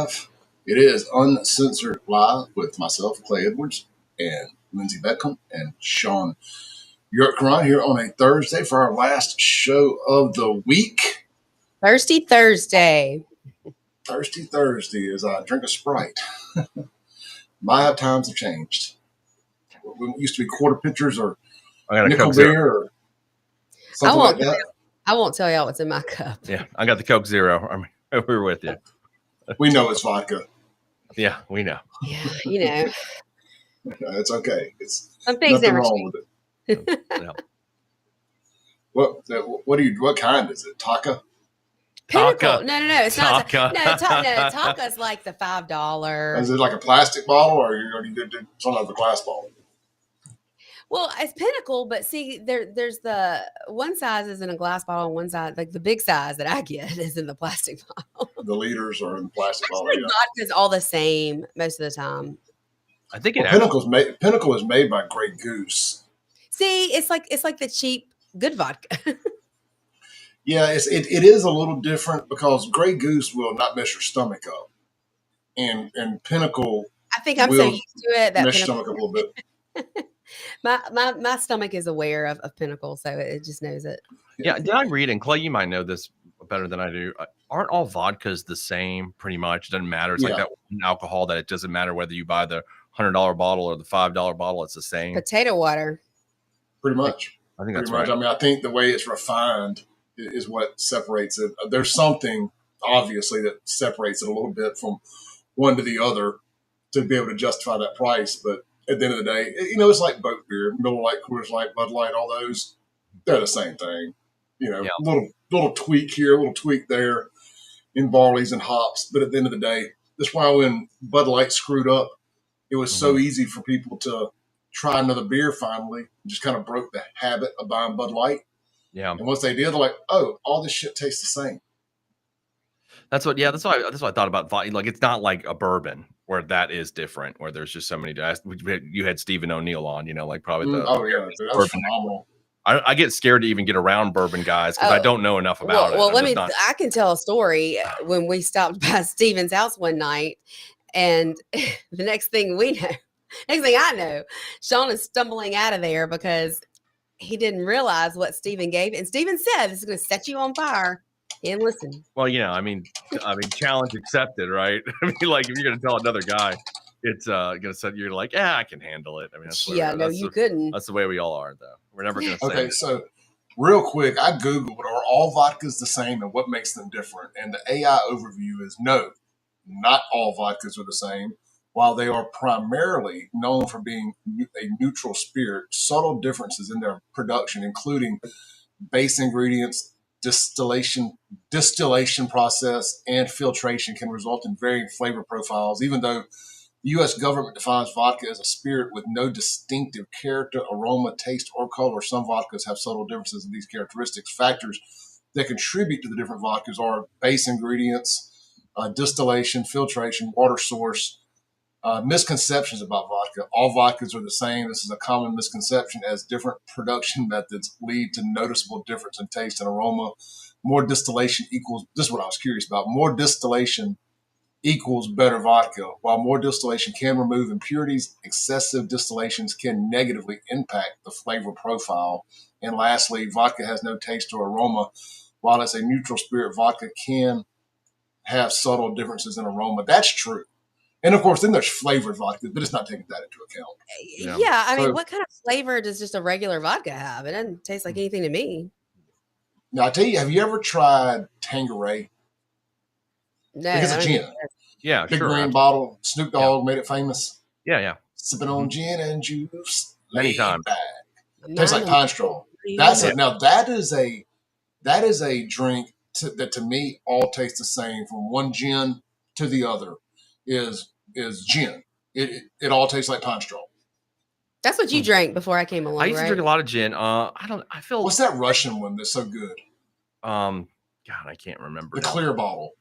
live. It is Uncensored Live with myself, Clay Edwards, and Lindsay Beckham, and Sean Yurtkaran here on a Thursday for our last show of the week. Thirsty Thursday. Thirsty Thursday as I drink a Sprite. My times have changed. We used to be quarter pitchers or nickel beer or something like that. I won't tell y'all what's in my cup. Yeah, I got the Coke Zero. I mean, we're with you. We know it's vodka. Yeah, we know. Yeah, you know. It's okay. It's some things nothing never wrong change. with it. Yeah. What kind is it? Taka? Pinnacle. No. It's Taka. not. No, Taka's like the $5. Is it like a plastic bottle or you did some of the glass bottle? Well, it's Pinnacle, but see, there's the one size is in a glass bottle, and one size, like the big size that I get, is in the plastic bottle. The liters are in the plastic bottle. Yeah. Vodka's all the same most of the time. I think Pinnacle is made by Grey Goose. See, it's like the cheap good vodka. Yeah, it is a little different because Grey Goose will not mess your stomach up, and Pinnacle. I think I'm so used to it that mess your stomach up a little bit. My stomach is aware of Pinnacle, so it just knows it. Yeah, did I read, and Clay, you might know this better than I do, aren't all vodkas the same pretty much? It doesn't matter. It's like that alcohol that it doesn't matter whether you buy the $100 bottle or the $5 bottle, it's the same. Potato water. Pretty much. I think that's right. I mean, I think the way it's refined is what separates it. There's something, obviously, that separates it a little bit from one to the other to be able to justify that price, but at the end of the day, it's like boat beer, Miller Lite, Coors Light, Bud Light, all those, they're the same thing. Little tweak here, a little tweak there in barleys and hops. But at the end of the day, that's why when Bud Light screwed up, it was so easy for people to try another beer finally. Just kind of broke the habit of buying Bud Light. Yeah. And once they did, they're like, oh, all this shit tastes the same. That's what I thought about vodka. Like, it's not like a bourbon where that is different, where there's just so many. You had Stephen O'Neill on, like probably the. Oh yeah, that was phenomenal. I get scared to even get around bourbon guys because I don't know enough about it. Well, I can tell a story when we stopped by Stephen's house one night, and the next thing I know, Sean is stumbling out of there because he didn't realize what Stephen gave, and Stephen said, "This is going to set you on fire." And listen. Well, I mean, challenge accepted, right? I mean, like if you're going to tell another guy, it's going to say you're like, yeah, I can handle it. I mean, you couldn't. That's the way we all are, though. We're never going to say. Okay, so real quick, I googled are all vodkas the same and what makes them different, and the AI overview is no, not all vodkas are the same. While they are primarily known for being a neutral spirit, subtle differences in their production, including base ingredients, distillation process, and filtration, can result in varying flavor profiles. Even though the U.S. government defines vodka as a spirit with no distinctive character, aroma, taste, or color, some vodkas have subtle differences in these characteristics. Factors that contribute to the different vodkas are base ingredients, distillation, filtration, water source. Misconceptions about vodka. All vodkas are the same. This is a common misconception, as different production methods lead to noticeable difference in taste and aroma. More distillation equals, this is what I was curious about, more distillation equals better vodka. While more distillation can remove impurities, excessive distillations can negatively impact the flavor profile. And lastly, vodka has no taste or aroma. While it's a neutral spirit, vodka can have subtle differences in aroma. That's true. And of course, then there's flavored vodka, but it's not taking that into account. Yeah, I mean, what kind of flavor does just a regular vodka have? It doesn't taste like anything to me. Now, I tell you, have you ever tried Tanqueray? No. It's a gin. Yeah, Big green bottle. Snoop Dogg made it famous. Yeah. Sipping on gin and juice. Many times. Tastes like pine straw. Now that is a drink that to me all tastes the same. From one gin to the other is gin. It all tastes like pine straw. That's what you drank before I came along. I used to drink a lot of gin. What's that Russian one that's so good? God, I can't remember. The clear bottle.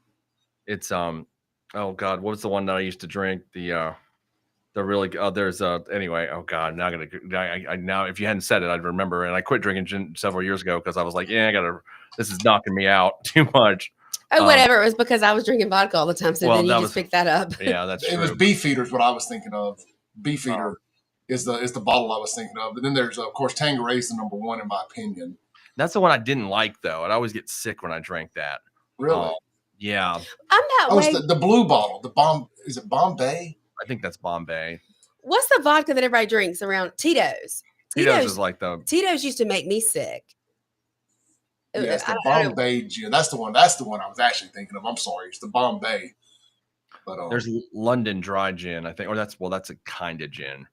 It's oh God, what was the one that I used to drink? The really there's anyway. Oh God, now if you hadn't said it, I'd remember. And I quit drinking gin several years ago because I was like, this is knocking me out too much. Oh, whatever. It was because I was drinking vodka all the time. So then you just picked that up. Yeah, that's true. It was Beefeater is what I was thinking of. Beefeater is the bottle I was thinking of. But then there's, of course, Tanqueray is the number one in my opinion. That's the one I didn't like, though. I'd always get sick when I drank that. Really? Yeah. I'm not. Oh, the blue bottle. Is it Bombay? I think that's Bombay. What's the vodka that everybody drinks around? Tito's. Tito's is like the. Tito's used to make me sick. Yeah, it's the Bombay gin. That's the one. That's the one I was actually thinking of. I'm sorry, it's the Bombay. But there's London Dry Gin, I think, or that's a kind of gin.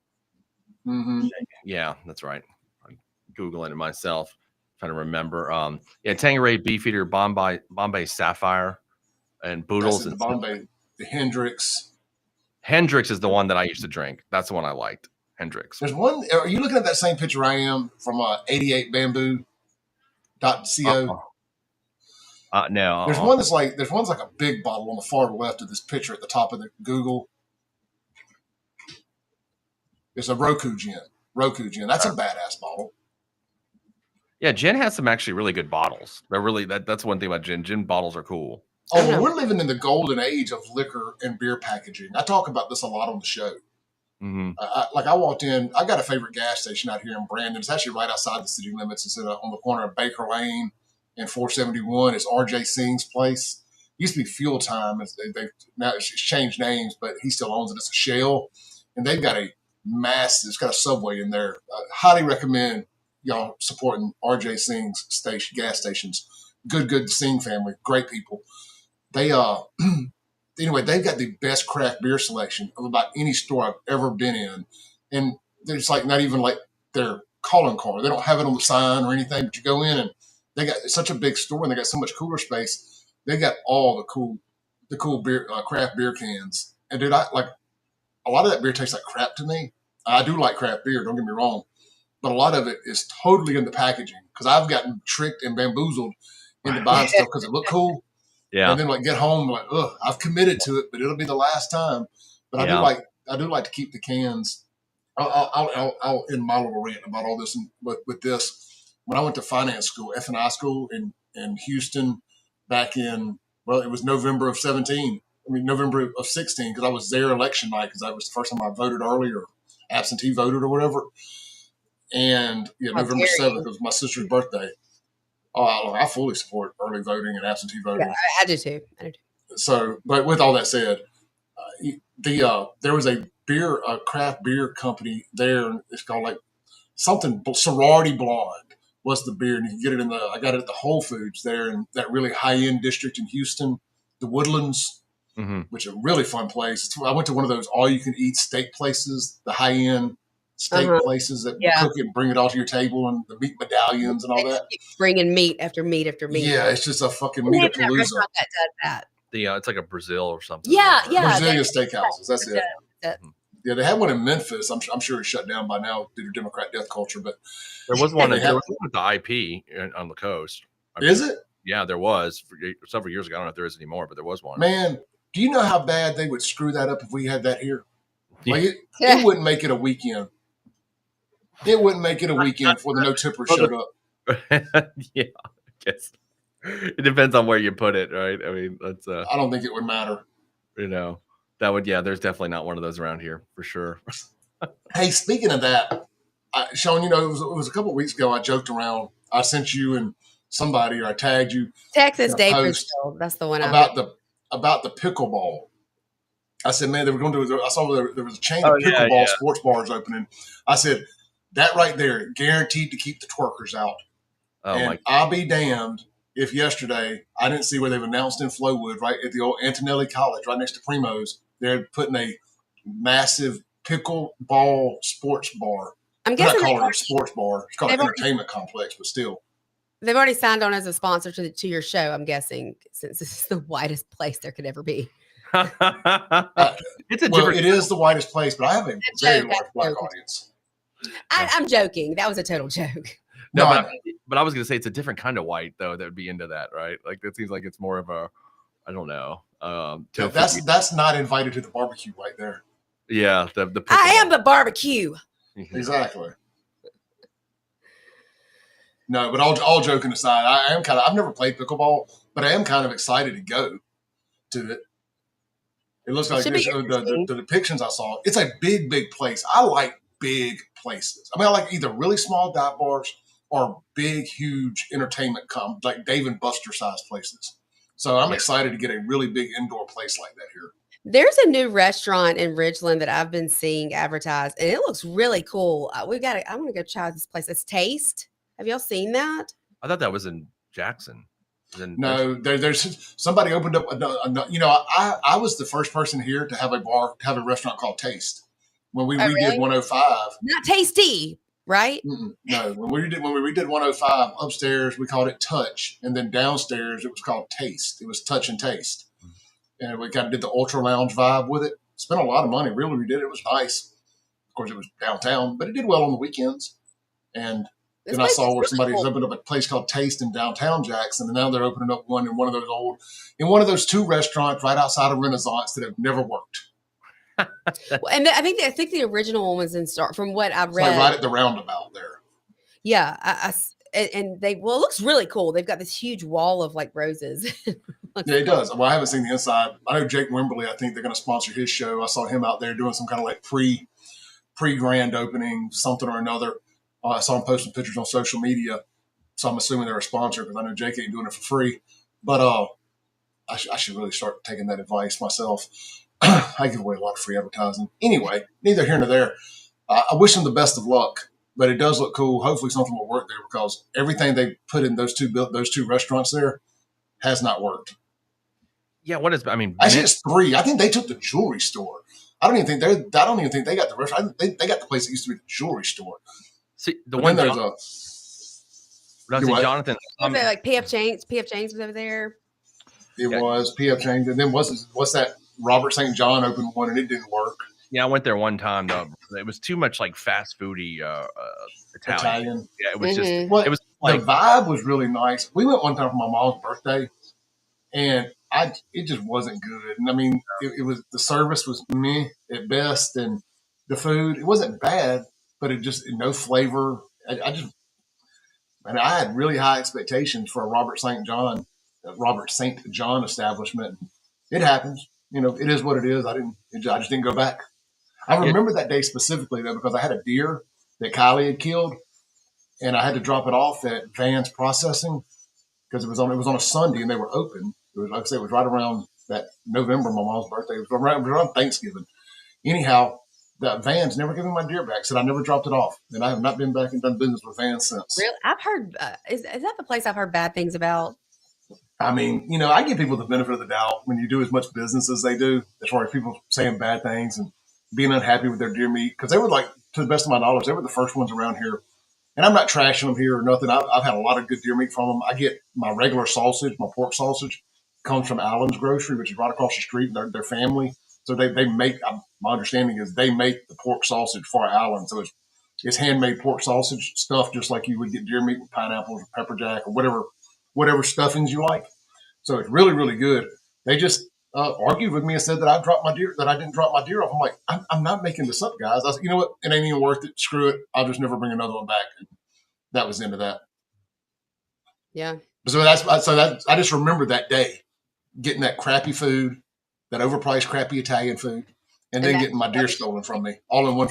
Mm-hmm. Yeah, that's right. I'm googling it myself, trying to remember. Yeah, Tanqueray, Beefeater, Bombay Sapphire, and Boodles. The Bombay, the Hendrix. Hendrix is the one that I used to drink. That's the one I liked. Hendrix. There's one. Are you looking at that same picture I am from 88 Bamboo? .co. No. There's one's like a big bottle on the far left of this picture at the top of the Google. It's a Roku gin. That's a badass bottle. Yeah, gin has some actually really good bottles. They're really that's one thing about gin. Gin bottles are cool. Oh, we're living in the golden age of liquor and beer packaging. I talk about this a lot on the show. Mm-hmm. I walked in. I got a favorite gas station out here in Brandon. It's actually right outside the city limits. It's on the corner of Baker Lane and 471. It's R.J. Singh's place. It used to be Fuel Time. Now it's changed names, but he still owns it. It's a Shell, and they've got a massive. It's got a Subway in there. I highly recommend y'all supporting R.J. Singh's gas stations. Good Singh family, great people. They Anyway, they've got the best craft beer selection of about any store I've ever been in. And there's like not even like their calling card. They don't have it on the sign or anything, but you go in and they got such a big store and they got so much cooler space. They got all the cool beer, craft beer cans. And dude, a lot of that beer tastes like crap to me. I do like craft beer, don't get me wrong. But a lot of it is totally in the packaging because I've gotten tricked and bamboozled into buying stuff because it looked cool. Yeah. And then get home I've committed to it, but it'll be the last time. But I do like to keep the cans. I'll end my little rant about all this with this. When I went to finance school, F&I school in Houston back in, it was November of 17. November of 16, because I was there election night because that was the first time I voted early or absentee voted or whatever. And November 7th was my sister's birthday. Oh, I fully support early voting and absentee voting. Yeah, I do too. So, but with all that said, there was a craft beer company there. It's called like something Sorority Blonde was the beer, and you can get it I got it at the Whole Foods there in that really high end district in Houston, the Woodlands, which is a really fun place. I went to one of those all you can eat steak places, the high end steak places that cook it and bring it all to your table, and the meat medallions and all that. Bringing meat after meat after meat. Yeah, it's just a fucking meat-a-palooza. That does that. It's like a Brazil or something. Yeah. Brazilian steakhouses. That's it. Yeah, they had one in Memphis. I'm sure it's shut down by now due to Democrat death culture. But there was one. There was one at the IP on the coast. Is it? Yeah, there was several years ago. I don't know if there is anymore, but there was one. Man, do you know how bad they would screw that up if we had that here? It wouldn't make it a weekend. It wouldn't make it a weekend before the no tipper showed up. Yeah, I guess it depends on where you put it, right? I mean, that's. I don't think it would matter. That would. Yeah, there's definitely not one of those around here for sure. Hey, speaking of that, Sean, it was a couple of weeks ago. I joked around. I sent you and somebody, or I tagged you. Texas Day Bristol. That's the one about the pickleball. I said, man, they were going to do. I saw there was a chain of pickleball sports bars opening. I said, that right there, guaranteed to keep the twerkers out. Oh, and I'll be damned if yesterday I didn't see where they've announced in Flowood, right at the old Antonelli College, right next to Primo's, they're putting a massive pickleball sports bar. I'm guessing they're not calling it a sports bar. It's called an entertainment complex, but still. They've already signed on as a sponsor to your show, I'm guessing, since this is the whitest place there could ever be. It's different. It is the whitest place, but I have a very large black audience. I'm joking. That was a total joke. No, but I was going to say it's a different kind of white, though, that would be into that, right? Like, that seems like it's more of a, I don't know. That's not invited to the barbecue right there. Yeah. I am the barbecue. Exactly. No, but all joking aside, I've never played pickleball, but I am kind of excited to go to it. It looks like this. The depictions I saw, it's a big, big place. I like big places. I mean, I like either really small dive bars or big, huge entertainment like Dave and Buster size places. So I'm excited to get a really big indoor place like that here. There's a new restaurant in Ridgeland that I've been seeing advertised, and it looks really cool. I want to go try this place. It's Taste. Have y'all seen that? I thought that was in Jackson. No, there's somebody opened up. You know, I was the first person here to have a restaurant called Taste when we redid 105. Not Tasty, right? No, when we redid 105 upstairs, we called it Touch, and then downstairs it was called Taste. It was Touch and Taste, and we kind of did the ultra lounge vibe with it. Spent a lot of money. Really, we did. It was nice. Of course, it was downtown, but it did well on the weekends. And then I saw where somebody has opened up a place called Taste in downtown Jackson, and now they're opening up one in one of those two restaurants right outside of Renaissance that have never worked. And I think the original one was in Star. From what I've read, like right at the roundabout there. Yeah, and it looks really cool. They've got this huge wall of like roses. Yeah, it does. Well, I haven't seen the inside. I know Jake Wimberly. I think they're going to sponsor his show. I saw him out there doing some kind of like pre grand opening, something or another. I saw him posting pictures on social media, so I'm assuming they're a sponsor because I know Jake ain't doing it for free. But I should really start taking that advice myself. I give away a lot of free advertising. Anyway, neither here nor there. I wish them the best of luck, but it does look cool. Hopefully something will work there because everything they put in those two restaurants there has not worked. Yeah, what is? I mean, actually, it's three. I think they took the jewelry store. I don't even think they got the restaurant. They got the place that used to be the jewelry store. See, the but one there's Jonathan. Like PF Chang's was over there. It was PF Chang's, and then what's that? Robert St. John opened one, and it didn't work. Yeah, I went there one time though. It was too much like fast foodie Italian. Yeah, it was just. It was like, the vibe was really nice. We went one time for my mom's birthday, and it just wasn't good. And I mean, it was the service was meh at best, and the food it wasn't bad, but it just no flavor. I had really high expectations for a Robert St. John establishment. It happens, you know. It is what it is. I just didn't go back. I remember that day specifically though because I had a deer that Kylie had killed, and I had to drop it off at Van's Processing because it was on a Sunday and they were open. It was like I said, it was right around that November, my mom's birthday. It was around Thanksgiving. Anyhow, the Van's never given my deer back. Said I never dropped it off, and I have not been back and done business with Van since. Really, I've heard. Is that the place I've heard bad things about? I mean, you know, I give people the benefit of the doubt when you do as much business as they do, as far as people saying bad things and being unhappy with their deer meat, because they were like, to the best of my knowledge, they were the first ones around here. And I'm not trashing them here or nothing. I've had a lot of good deer meat from them. I get my regular sausage, my pork sausage, comes from Allen's Grocery, which is right across the street. Their family. So they make, my understanding is they make the pork sausage for Allen. So it's handmade pork sausage stuff, just like you would get deer meat with pineapples or pepper jack or whatever stuffings you like. So it's really, really good. They just argued with me and said that I didn't drop my deer off. I'm like, I'm not making this up, guys. I said, you know what? It ain't even worth it. Screw it. I'll just never bring another one back. And that was the end of that. Yeah. So I just remember that day getting that crappy food, that overpriced crappy Italian food, and then getting my deer stolen from me all in one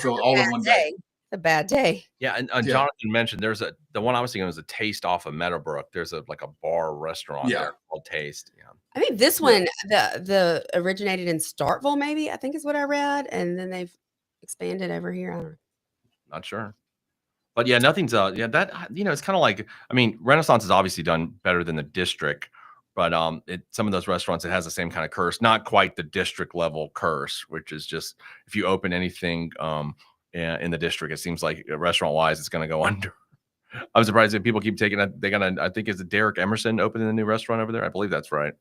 day. A bad day. Yeah, and Jonathan mentioned the one I was thinking was a Taste off of Meadowbrook. There's a bar restaurant there called Taste. Yeah. I think this one the originated in Starkville, maybe, I think is what I read, and then they've expanded over here. I don't know. Not sure. But yeah, nothing's that, you know, it's kind of like, I mean, Renaissance has obviously done better than the district, but some of those restaurants, it has the same kind of curse, not quite the district level curse, which is just if you open anything in the district, it seems like restaurant wise, it's going to go under. I'm surprised that people keep taking it. I think is it Derek Emerson opening a new restaurant over there? I believe that's right.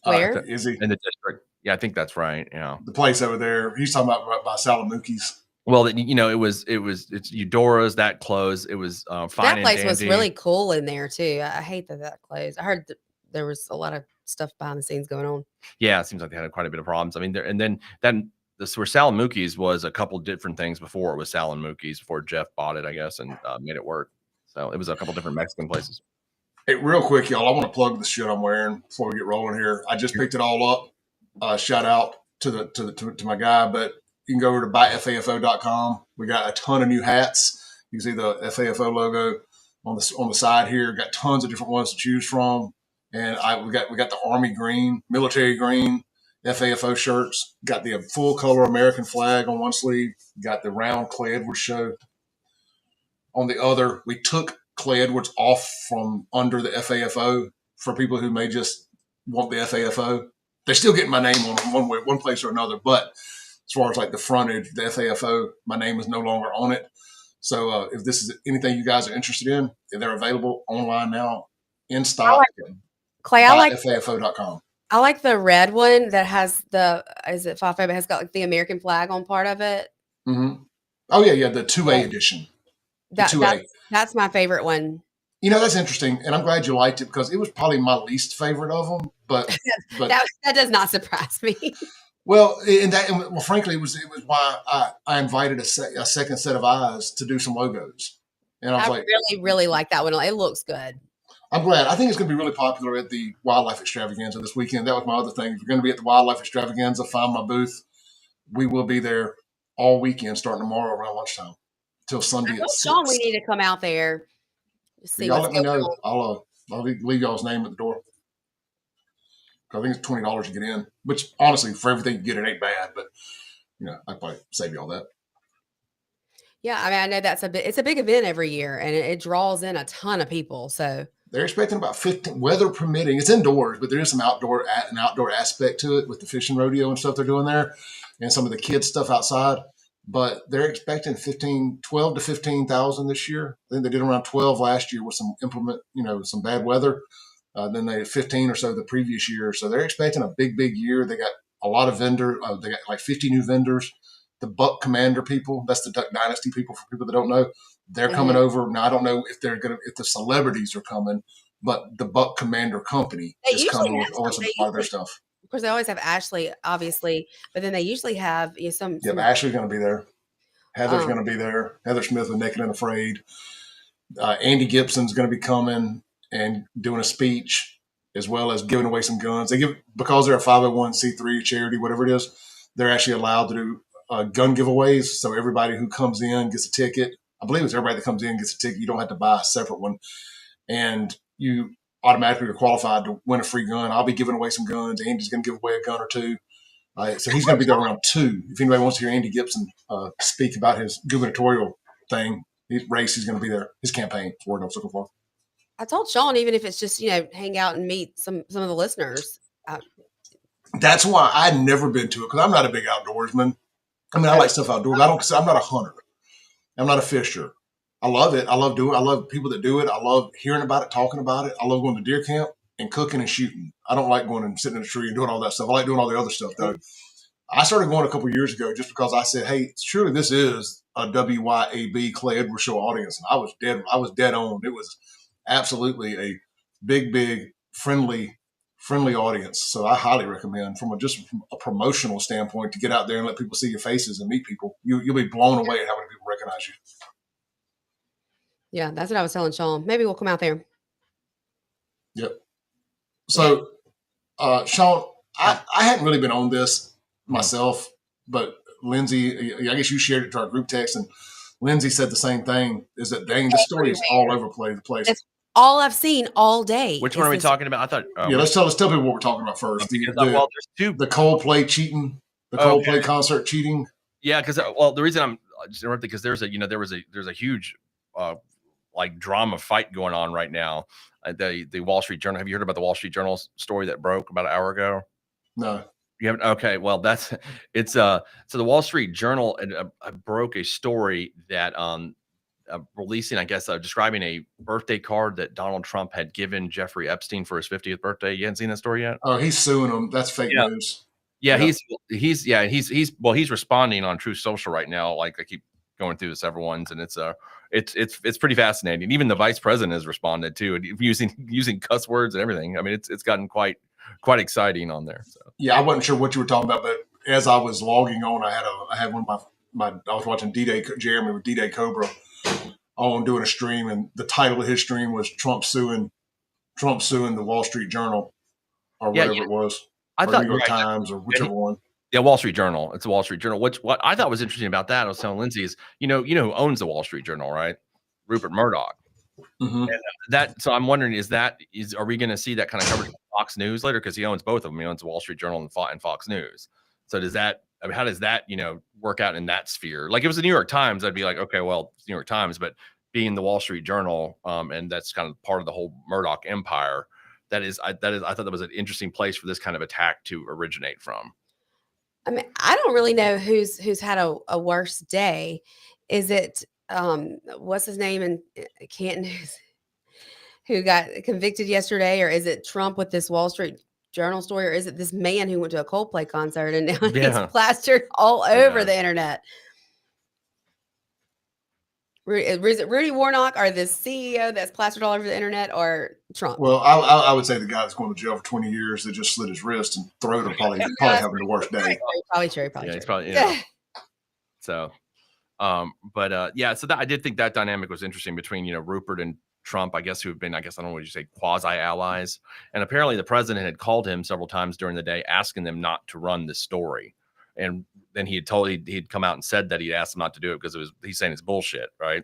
Where is he in the district? Yeah, I think that's right. Yeah, the place over there. He's talking about right by Salamuki's. Well, you know, it's Eudora's that closed. It was fine. That place was really cool in there too. I hate that closed. I heard that there was a lot of stuff behind the scenes going on. Yeah, it seems like they had quite a bit of problems. I mean, then this where Salamuki's was a couple different things before it was Salamuki's before Jeff bought it, I guess, and made it work. So it was a couple different Mexican places. Hey, real quick, y'all, I want to plug the shit I'm wearing before we get rolling here. I just picked it all up. Shout out to my guy, but you can go over to buyfafo.com. We got a ton of new hats. You can see the FAFO logo on the side here. Got tons of different ones to choose from, and we got the Army green, military green FAFO shirts. Got the full color American flag on one sleeve. Got the round Clay Edwards show on the other. We took Clay Edwards off from under the FAFO for people who may just want the FAFO. They still get my name on one place or another, but as far as like the frontage, the FAFO, my name is no longer on it. So if this is anything you guys are interested in, they're available online now in stock. Clay, I like FAFO.com. I like the red one that has is it FAFO, but has got like the American flag on part of it. Mm-hmm. Oh yeah, the 2A edition. That's my favorite one. You know, that's interesting, and I'm glad you liked it because it was probably my least favorite of them. But that does not surprise me. Well, frankly, it was why I invited a second set of eyes to do some logos, and I really like that one. It looks good. I'm glad. I think it's going to be really popular at the Wildlife Extravaganza this weekend. That was my other thing. If you're going to be at the Wildlife Extravaganza, find my booth. We will be there all weekend, starting tomorrow around lunchtime till Sunday at 6. Sean, we need to come out there. See y'all let me know. I'll leave y'all's name at the door. I think it's $20 to get in, which honestly, for everything you get, it ain't bad. But I probably save y'all that. Yeah, I mean, I know it's a big event every year, and it draws in a ton of people. So they're expecting about 15, weather permitting. It's indoors, but there is some outdoor aspect to it with the fishing rodeo and stuff they're doing there, and some of the kids stuff outside. But they're expecting 12 to 15,000 this year. I think they did around 12 last year with some some bad weather. Then they had 15 or so the previous year. So they're expecting a big year. They got a lot of vendors. They got like 50 new vendors. The Buck Commander people, that's the Duck Dynasty people, for people that don't know, they're coming over. Now, I don't know if the celebrities are coming, but the Buck Commander company is coming with a lot of their stuff. Of course, they always have Ashley, obviously, but then they usually have some. Yeah, Ashley's going to be there. Heather's going to be there. Heather Smith with Naked and Afraid. Andy Gibson's going to be coming and doing a speech, as well as giving away some guns. Because they're a 501c3 charity, whatever it is, they're actually allowed to do gun giveaways. So everybody who comes in gets a ticket. I believe it's everybody that comes in gets a ticket. You don't have to buy a separate one. And you automatically are qualified to win a free gun. I'll be giving away some guns. Andy's going to give away a gun or two. So he's going to be there around 2. If anybody wants to hear Andy Gibson speak about his gubernatorial thing, his race, he's going to be there. His campaign, is the word I was looking for. I told Sean, even if it's just, hang out and meet some of the listeners. That's why I'd never been to it, because I'm not a big outdoorsman. I mean, I like stuff outdoors. I'm not a hunter. I'm not a fisher. I love it. I love people that do it. I love hearing about it, talking about it. I love going to deer camp and cooking and shooting. I don't like going and sitting in a tree and doing all that stuff. I like doing all the other stuff, though. I started going a couple of years ago just because I said, hey, surely this is a WYAB Clay Edwards show audience. And I was dead on. It was absolutely a big, friendly audience. So I highly recommend from a promotional standpoint to get out there and let people see your faces and meet people. You'll be blown away at how many people recognize you. Yeah, that's what I was telling Sean. Maybe we'll come out there. Yep. So, Sean, I hadn't really been on this myself, but Lindsay, I guess you shared it to our group text, and Lindsay said the same thing, is that, dang, this story is all over the place. That's all I've seen all day. Which one are we talking about? I thought. Let's tell people what we're talking about first. There's two. The Coldplay cheating, the Coldplay concert cheating. Yeah, because the reason I'm interrupting, because there's a huge drama fight going on right now. The Wall Street Journal. Have you heard about the Wall Street Journal story that broke about an hour ago? No. You haven't? Okay. Well, so the Wall Street Journal broke a story that releasing, I guess, describing a birthday card that Donald Trump had given Jeffrey Epstein for his 50th birthday. You haven't seen that story yet? Oh, he's suing him. That's fake news. Yeah, he's responding on Truth Social right now. Like, I keep going through the several ones, and it's pretty fascinating. Even the vice president has responded too, using cuss words and everything. I mean, it's gotten quite exciting on there. So. Yeah, I wasn't sure what you were talking about, but as I was logging on, I had one of my I was watching D-Day Jeremy with D-Day Cobra on doing a stream, and the title of his stream was Trump suing Trump suing the Wall Street Journal or whatever it was, I or thought New York Times, or whichever one. Yeah, Wall Street Journal. It's a Wall Street Journal. What I thought was interesting about that, I was telling Lindsay, is you know who owns the Wall Street Journal, right? Rupert Murdoch. Mm-hmm. And so I'm wondering, are we going to see that kind of coverage on Fox News later? Because he owns both of them. He owns the Wall Street Journal and Fox News. So how does that work out in that sphere? Like, if it was the New York Times, I'd be like, okay, well, it's New York Times, but being the Wall Street Journal, and that's kind of part of the whole Murdoch empire. I thought that was an interesting place for this kind of attack to originate from. I mean, I don't really know who's had a worse day. Is it what's his name in Canton who got convicted yesterday, or is it Trump with this Wall Street Journal story, or is it this man who went to a Coldplay concert and now he's plastered all over the internet? Is it Rudy Warnock or the CEO that's plastered all over the internet, or Trump? Well, I would say the guy that's going to jail for 20 years that just slit his wrist and throat are probably having the worst day. Probably true. He's probably, so, yeah. So I did think that dynamic was interesting between Rupert and Trump, I guess, who have been, I don't know what you say, quasi allies. And apparently the president had called him several times during the day, asking them not to run this story. And then he'd come out and said that he'd asked him not to do it because he's saying it's bullshit, right?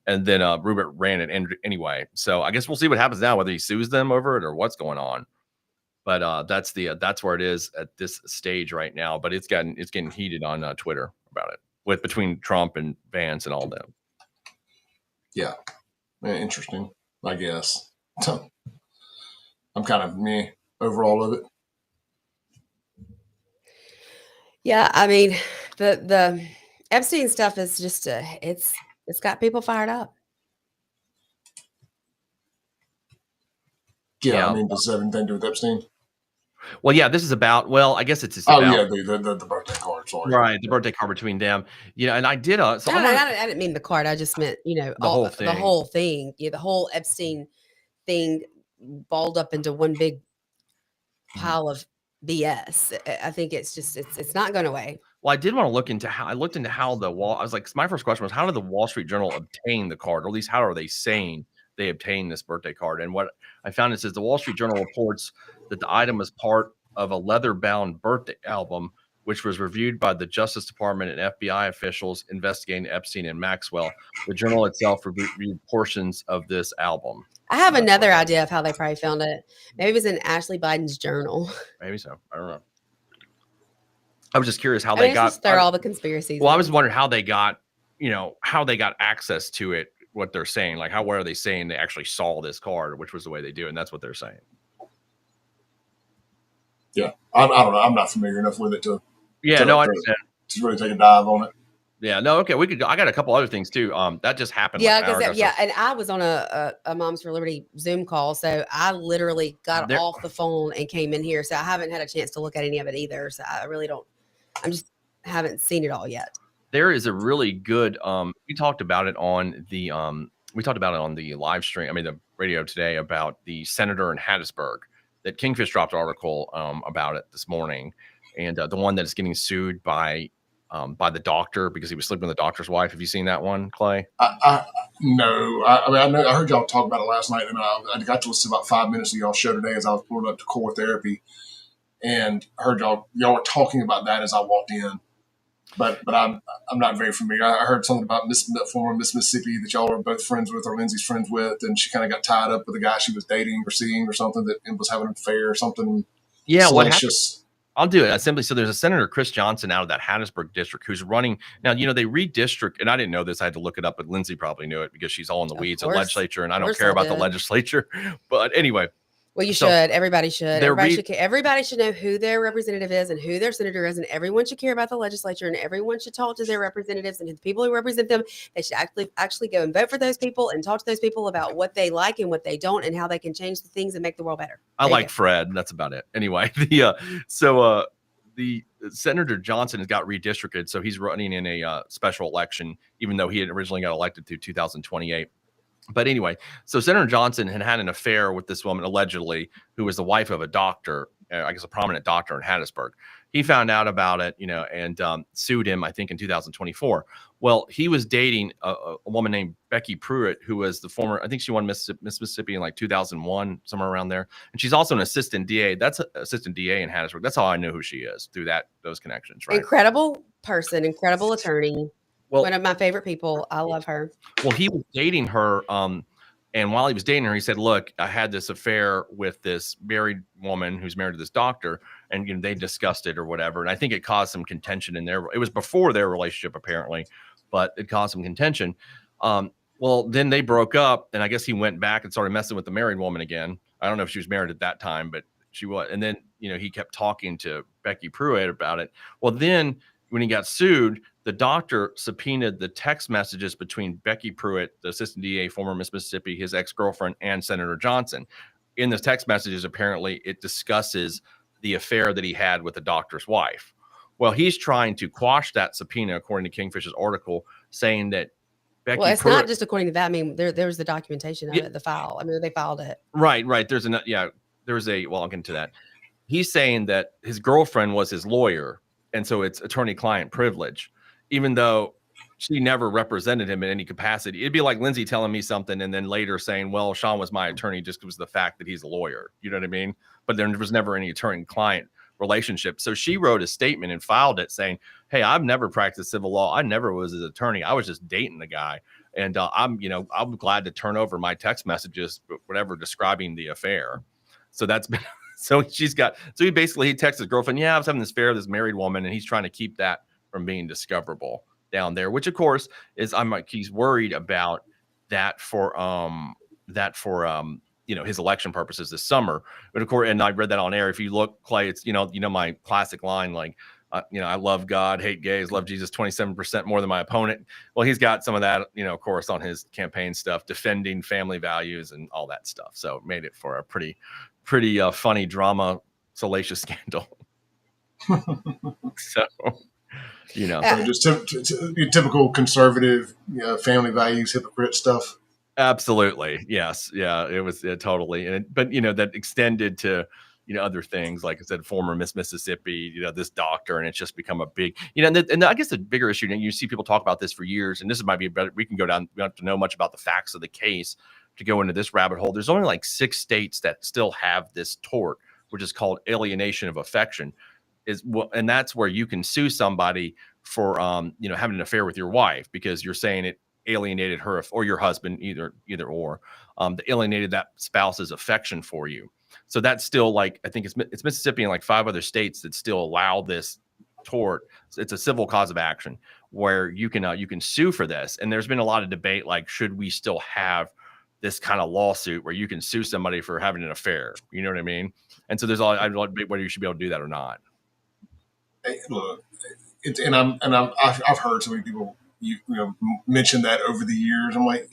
And then Rupert ran it anyway. So I guess we'll see what happens now, whether he sues them over it or what's going on. But that's where it is at this stage right now. But it's getting heated on Twitter about it, between Trump and Vance and all them. Yeah, interesting, I guess. I'm kind of meh over all of it. Yeah, I mean, the Epstein stuff is just it's got people fired up. Yeah, I mean, does it have anything to do with Epstein? Well, yeah, this is about. Well, I guess it's just about. Oh yeah, the birthday card. Sorry, right, the birthday card between them. And I did. I didn't mean the card. I just meant the whole thing. The whole thing. Yeah, the whole Epstein thing balled up into one big pile of BS. I think it's not going away. Well, I did want to look into how the Wall. I was like, my first question was, how did the Wall Street Journal obtain the card, or at least how are they saying they obtained this birthday card? And what I found, it says the Wall Street Journal reports that the item was part of a leather-bound birthday album, which was reviewed by the Justice Department and FBI officials investigating Epstein and Maxwell. The journal itself reviewed portions of this album. I have another idea of how they probably found it. Maybe it was in Ashley Biden's journal. Maybe so. I don't know. I was just curious how they got. They're all the conspiracies. Well, I was wondering how they got, access to it. What they're saying, like, where are they saying they actually saw this card, which was the way they do, and that's what they're saying. Yeah, I don't know. I'm not familiar enough with it to. Yeah, no, I understand. To really take a dive on it. Yeah, no, okay, we could. I got a couple other things too. That just happened. Yeah, and I was on a Moms for Liberty Zoom call, so I literally got off the phone and came in here. So I haven't had a chance to look at any of it either. So I really don't. I'm just haven't seen it all yet. There is a really good. We talked about it on the live stream. I mean, the radio today, about the senator in Hattiesburg. That Kingfish dropped an article about it this morning, and the one that is getting sued by the doctor because he was sleeping with the doctor's wife. Have you seen that one, Clay? No. I heard y'all talk about it last night, and I got to listen to about 5 minutes of y'all's show today as I was pulling up to core therapy, and I heard y'all were talking about that as I walked in. But I'm not very familiar. I heard something about former Miss Mississippi that y'all are both friends with, or Lindsay's friends with, and she kind of got tied up with a guy she was dating or seeing or something, that was having an affair or something. Yeah, salacious. What happened? I'll do it simply. So there's a Senator Chris Johnson out of that Hattiesburg district who's running now. They redistrict, and I didn't know this. I had to look it up, but Lindsay probably knew it because she's all in the weeds of legislature, and I don't care about the legislature. But anyway. Well, you should. Everybody should. Everybody should know who their representative is and who their senator is, and everyone should care about the legislature, and everyone should talk to their representatives and the people who represent them. They should actually go and vote for those people and talk to those people about what they like and what they don't, and how they can change the things and make the world better. I like Fred. That's about it. Anyway, the Senator Johnson has got redistricted, so he's running in a special election, even though he had originally got elected through 2028. But anyway, so Senator Johnson had an affair with this woman, allegedly, who was the wife of a doctor, I guess a prominent doctor in Hattiesburg. He found out about it, and sued him, I think, in 2024. Well, he was dating a woman named Becky Pruitt, who was the former, I think she won Miss Mississippi in like 2001, somewhere around there. And she's also an assistant DA. That's an assistant DA in Hattiesburg. That's how I know who she is, through those connections, right? Incredible person, incredible attorney. Well, one of my favorite people. I love her. Well, he was dating her. And while he was dating her, he said, look, I had this affair with this married woman who's married to this doctor, and they discussed it or whatever. And I think it caused some contention in there. It was before their relationship, apparently, but it caused some contention. Well, then they broke up, and I guess he went back and started messing with the married woman again. I don't know if she was married at that time, but she was. And then, he kept talking to Becky Pruitt about it. Well, then when he got sued, the doctor subpoenaed the text messages between Becky Pruitt, the assistant DA, former Miss Mississippi, his ex-girlfriend, and Senator Johnson. In the text messages, apparently, it discusses the affair that he had with the doctor's wife. Well, he's trying to quash that subpoena, according to Kingfish's article, saying that Becky Well, it's Pruitt, not just according to that. I mean, there's the documentation of it, the file. I mean, they filed it. Right. There's well, I'll get into that. He's saying that his girlfriend was his lawyer, and so it's attorney-client privilege, even though she never represented him in any capacity. It'd be like Lindsay telling me something and then later saying, well, Sean was my attorney just because of the fact that he's a lawyer. You know what I mean? But there was never any attorney-client relationship. So she wrote a statement and filed it saying, hey, I've never practiced civil law. I never was his attorney. I was just dating the guy. And I'm glad to turn over my text messages, whatever, describing the affair. So that's been... So he basically texts his girlfriend, yeah, I was having this affair with this married woman, and he's trying to keep that from being discoverable down there, which of course is, he's worried about that for his election purposes this summer. But of course, and I read that on air. If you look, Clay, it's, my classic line, like, I love God, hate gays, love Jesus 27% more than my opponent. Well, he's got some of that, of course, on his campaign stuff, defending family values and all that stuff. So made it for a pretty funny drama, salacious scandal. So, so just typical conservative, family values, hypocrite stuff. Absolutely. Yes. Yeah, it was totally. But that extended to, other things, like I said, former Miss Mississippi, this doctor, and it's just become a big, and I guess the bigger issue, and you see people talk about this for years, and this might be better. We can go down, we don't have to know much about the facts of the case to go into this rabbit hole. There's only like 6 states that still have this tort, which is called alienation of affection. And that's where you can sue somebody for, having an affair with your wife because you're saying it alienated her or your husband, either or, that alienated that spouse's affection for you. So that's still, like, I think it's Mississippi and like 5 other states that still allow this tort. It's a civil cause of action where you can sue for this. And there's been a lot of debate, like, should we still have this kind of lawsuit where you can sue somebody for having an affair? You know what I mean? And so there's I'd like debate whether you should be able to do that or not. Hey, look, I've heard so many people mention that over the years. I'm like,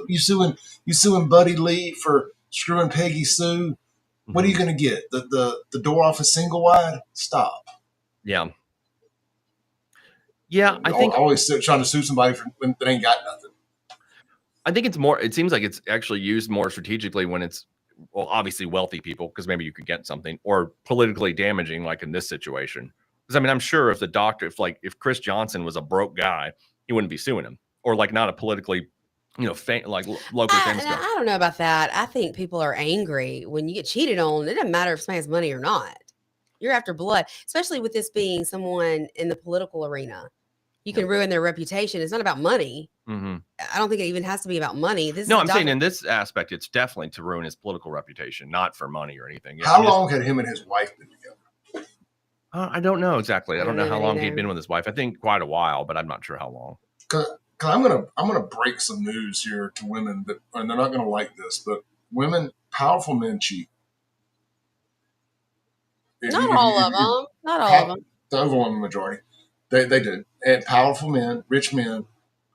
you suing Buddy Lee for screwing Peggy Sue? What are you going to get? The door off is single wide? Stop. Yeah. Yeah, I think always trying to sue somebody when they ain't got nothing. I think it seems like it's actually used more strategically when it's, well, obviously wealthy people, because maybe you could get something, or politically damaging, like in this situation. Because I'm sure if the doctor, if Chris Johnson was a broke guy, he wouldn't be suing him, or like not a politically, local famous guy. I don't know about that. I think people are angry when you get cheated on. It doesn't matter if somebody has money or not. You're after blood, especially with this being someone in the political arena. You can ruin their reputation. It's not about money. Mm-hmm. I don't think it even has to be about money. I'm saying in this aspect, it's definitely to ruin his political reputation, not for money or anything. How long had him and his wife been together? I don't know exactly. I don't know how long he'd been with his wife. I think quite a while, but I'm not sure how long. Cause I'm gonna break some news here to women and they're not gonna like this, but powerful men cheat. Not all of them. The overwhelming majority. They do. And powerful men, rich men,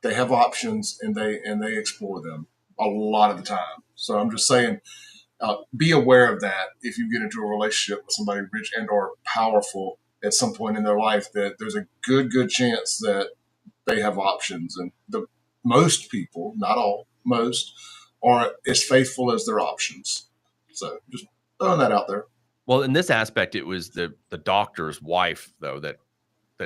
they have options and they explore them a lot of the time. So I'm just saying, be aware of that if you get into a relationship with somebody rich and or powerful at some point in their life, that there's a good chance that they have options. And most people, not all, most, are as faithful as their options. So just throwing that out there. Well, in this aspect, it was the doctor's wife though that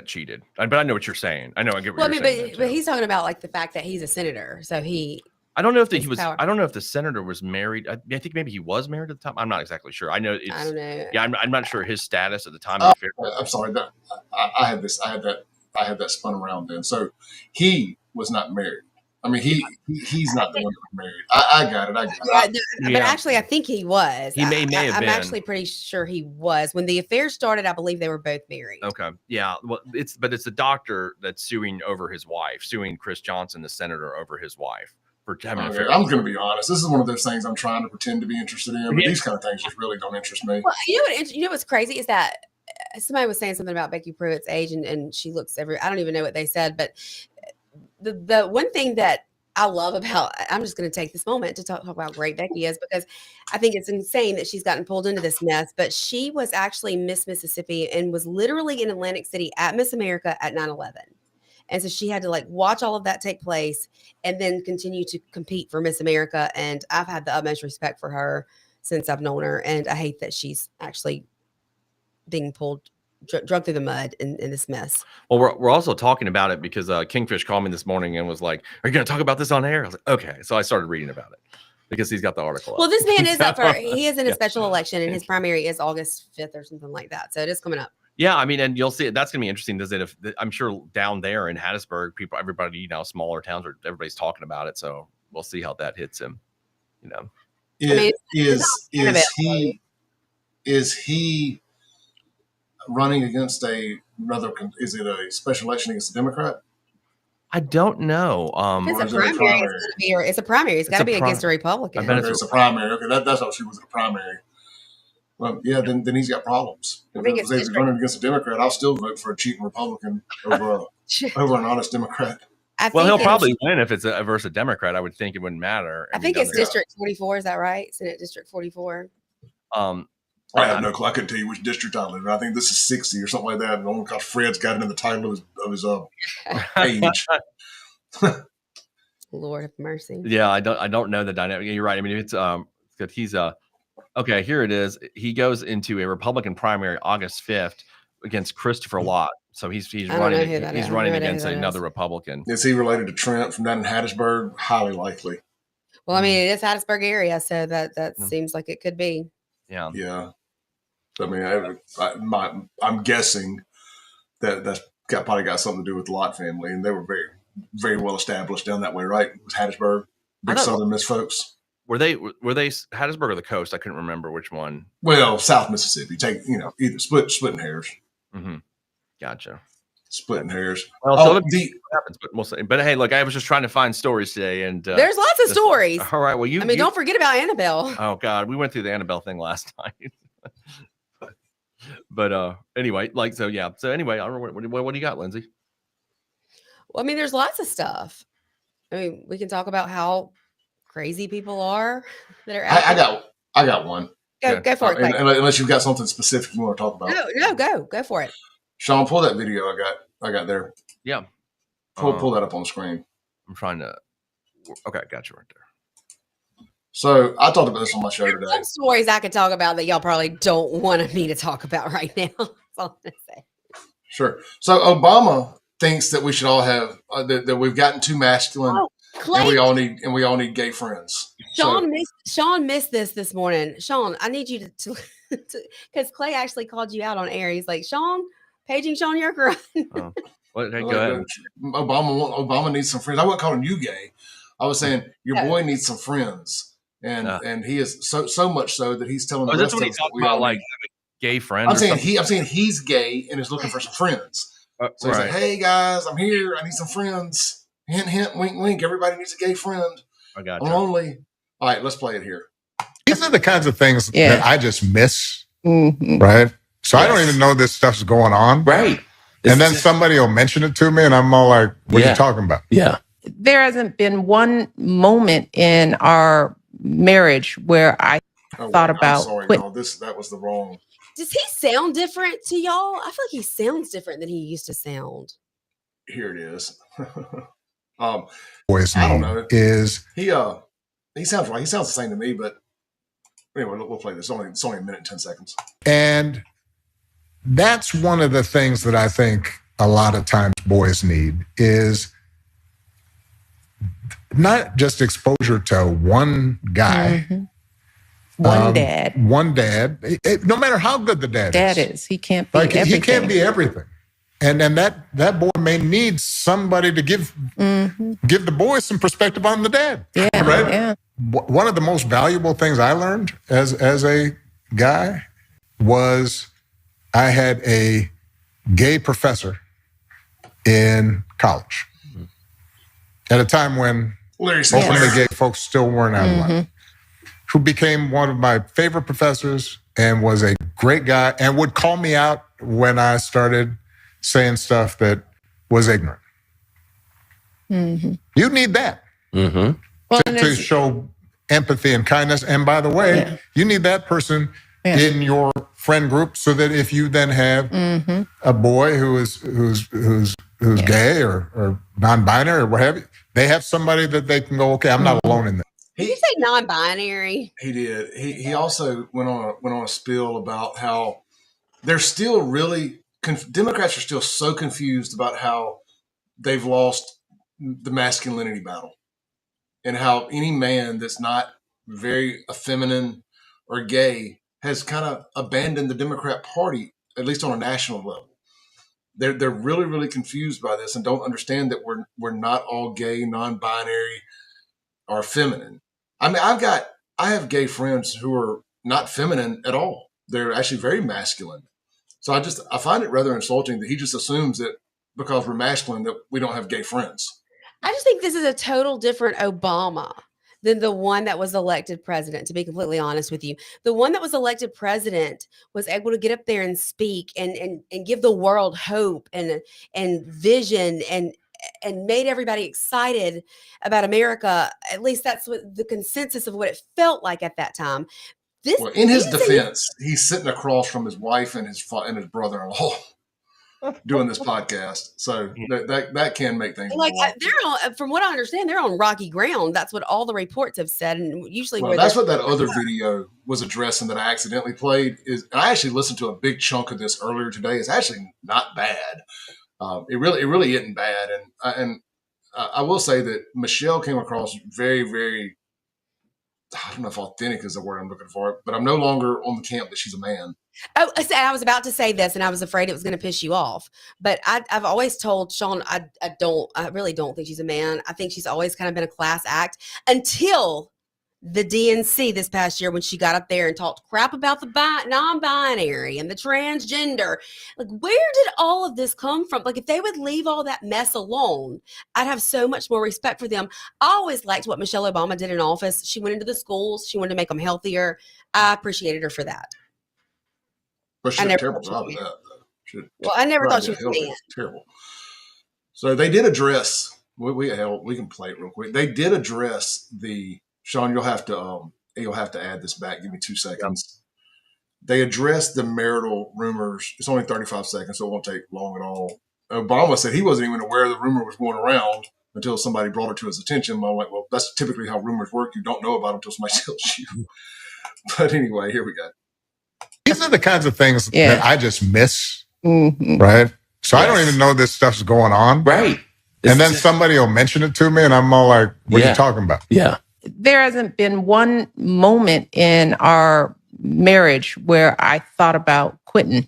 cheated. But I know what you're saying. I know I get what you're saying. But he's talking about like the fact that he's a senator, so he. I don't know if he was. Power. I don't know if the senator was married. I think maybe he was married at the time. I'm not exactly sure. I know. I don't know. Yeah, I'm not sure his status at the time. Of the affair. I'm sorry. I had that spun around then. So he was not married. I mean, he's not the one that was married. I got it. But actually, I think he was. He may have been. I'm actually pretty sure he was. When the affair started, I believe they were both married. Okay. Yeah. Well, it's the doctor that's suing over his wife, suing Chris Johnson, the senator, over his wife. I'm going to be honest. This is one of those things I'm trying to pretend to be interested in, but these kind of things just really don't interest me. Well, you know what's crazy is that somebody was saying something about Becky Pruitt's age, and she looks I don't even know what they said, but the one thing that I love about, I'm just going to take this moment to talk about how great Becky is, because I think it's insane that she's gotten pulled into this mess, but she was actually Miss Mississippi and was literally in Atlantic City at Miss America at 9/11. And so she had to like watch all of that take place and then continue to compete for Miss America. And I've had the utmost respect for her since I've known her. And I hate that she's actually being pulled, drugged through the mud in this mess. Well, we're also talking about it because Kingfish called me this morning and was like, "Are you going to talk about this on air?" I was like, "Okay." So I started reading about it because he's got the article. Well, this man is up for, he is in a special election, and his primary is August 5th or something like that. So it is coming up. Yeah, I mean, and you'll see it. That's going to be interesting. Does it? I'm sure down there in Hattiesburg, everybody, smaller towns, everybody's talking about it. So we'll see how that hits him. Is he running against is it a special election against a Democrat? I don't know. It's a primary. It's got to be against a Republican. It's a primary. Okay, that's how she was in a primary. Well, yeah, then he's got problems. If he's running against a Democrat, I'll still vote for a cheating Republican over an honest Democrat. Well, he'll probably win if it's versus a Democrat. I would think it wouldn't matter. I think it's District 44. Is that right? Senate District 44. I have no clue. I couldn't tell you which district I live in. I think this is 60 or something like that. And only because Fred's got it in the title of his page. Lord have mercy. Yeah, I don't know the dynamic. You're right. I mean, it's good. He's okay, here it is. He goes into a Republican primary August 5th against Christopher Lott. So he's running. He's running against another Republican. Is he related to Trent from down in Hattiesburg? Highly likely. Well, I mean, it is Hattiesburg area, so that seems like it could be. Yeah. Yeah. I mean, I'm guessing that's probably got something to do with the Lott family, and they were very, very well established down that way, right? It was Hattiesburg, big Southern Miss folks. Were they Hattiesburg or the coast? I couldn't remember which one. Well, South Mississippi. Take either splitting hairs. Mm-hmm. Gotcha. Splitting hairs. Well, so what happens, but we'll see. But hey, look, I was just trying to find stories today, and there's lots of stories. All right. Well, don't forget about Annabelle. Oh God, we went through the Annabelle thing last night. But anyway, So anyway, I don't know, what do you got, Lindsay? Well, I mean, there's lots of stuff. I mean, we can talk about how crazy people are that are out I got one. Go for it. Unless you've got something specific you want to talk about. No, go for it. Sean, pull that video I got there. Yeah. Pull that up on the screen. I'm trying to. Okay, got you right there. So I talked about this on my show today. Some stories I could talk about that y'all probably don't want me to talk about right now. That's all I'm gonna say. Sure. So Obama thinks that we should all have that we've gotten too masculine, and we all need gay friends. Sean missed this morning. Sean, I need you to because Clay actually called you out on air. He's like, Sean, paging Sean Yerker. Oh. Well, hey, go ahead. Obama needs some friends. I wasn't calling you gay. I was saying your boy needs some friends. And he is so much so that he's telling the rest of us that we all like gay friends. I'm saying he's gay and is looking for some friends. So he's like, hey guys, I'm here. I need some friends. Hint, hint, wink, wink. Everybody needs a gay friend. I got you. I'm lonely. All right, let's play it here. These are the kinds of things that I just miss. Mm-hmm. Right. So I don't even know this stuff's going on. Right. And then somebody will mention it to me and I'm all like, what are you talking about? Yeah. There hasn't been one moment in our marriage where I thought about no, that was the wrong. Does he sound different to y'all? I feel like he sounds different than he used to sound. Here it is. Voice I don't know. Is he sounds right. He sounds the same to me, but Anyway, we'll play this. It's only a minute and 10 seconds. And that's one of the things that I think a lot of times boys need is not just exposure to one guy. Mm-hmm. One dad. No matter how good the dad is. He can't be everything. He can't be everything. And that boy may need somebody to give the boy some perspective on the dad. Yeah, right? Yeah. One of the most valuable things I learned as a guy was I had a gay professor in college at a time when openly gay folks still weren't out of line, who became one of my favorite professors and was a great guy and would call me out when I started saying stuff that was ignorant. You need that to show empathy and kindness. And by the way, you need that person in your friend group so that if you then have a boy who's gay or non-binary or what have you, they have somebody that they can go, okay, I'm not alone in that. Did you say non-binary? He did. He also went on a spiel about how they're still really Democrats are still so confused about how they've lost the masculinity battle, and how any man that's not very effeminate or gay has kind of abandoned the Democrat Party, at least on a national level. They're really, really confused by this and don't understand that we're not all gay, non-binary, or feminine. I mean, I have gay friends who are not feminine at all. They're actually very masculine. So I find it rather insulting that he just assumes that because we're masculine that we don't have gay friends. I just think this is a total different Obama than the one that was elected president, to be completely honest with you. The one that was elected president was able to get up there and speak and give the world hope and vision and made everybody excited about America. At least that's what the consensus of what it felt like at that time. In his defense, he's sitting across from his wife and his brother-in-law doing this podcast, so that can make things like they're on. From what I understand, they're on rocky ground. That's what all the reports have said, and usually that's what that other video was addressing that I accidentally played. I actually listened to a big chunk of this earlier today. It's actually not bad. It really isn't bad, and I will say that Michelle came across very, very. I don't know if authentic is the word I'm looking for, but I'm no longer on the camp that she's a man. Oh, I was about to say this, and I was afraid it was going to piss you off. But I've always told Sean I really don't think she's a man. I think she's always kind of been a class act until the DNC this past year when she got up there and talked crap about the non-binary and the transgender. Like, where did all of this come from? Like, if they would leave all that mess alone, I'd have so much more respect for them. I always liked what Michelle Obama did in office. She went into the schools. She wanted to make them healthier. I appreciated her for that. But she did a terrible job of that. Well, I never thought she was a man. Terrible. So they did address. We can play it real quick. They did address the. Sean, you'll have to add this back. Give me 2 seconds. Yep. They addressed the marital rumors. It's only 35 seconds, so it won't take long at all. Obama said he wasn't even aware the rumor was going around until somebody brought it to his attention. I'm like, well, that's typically how rumors work. You don't know about them until somebody tells you. But anyway, here we go. These are the kinds of things that I just miss, right? So I don't even know this stuff's going on. Right. And then somebody will mention it to me, and I'm all like, what are you talking about? Yeah. There hasn't been one moment in our marriage where I thought about quitting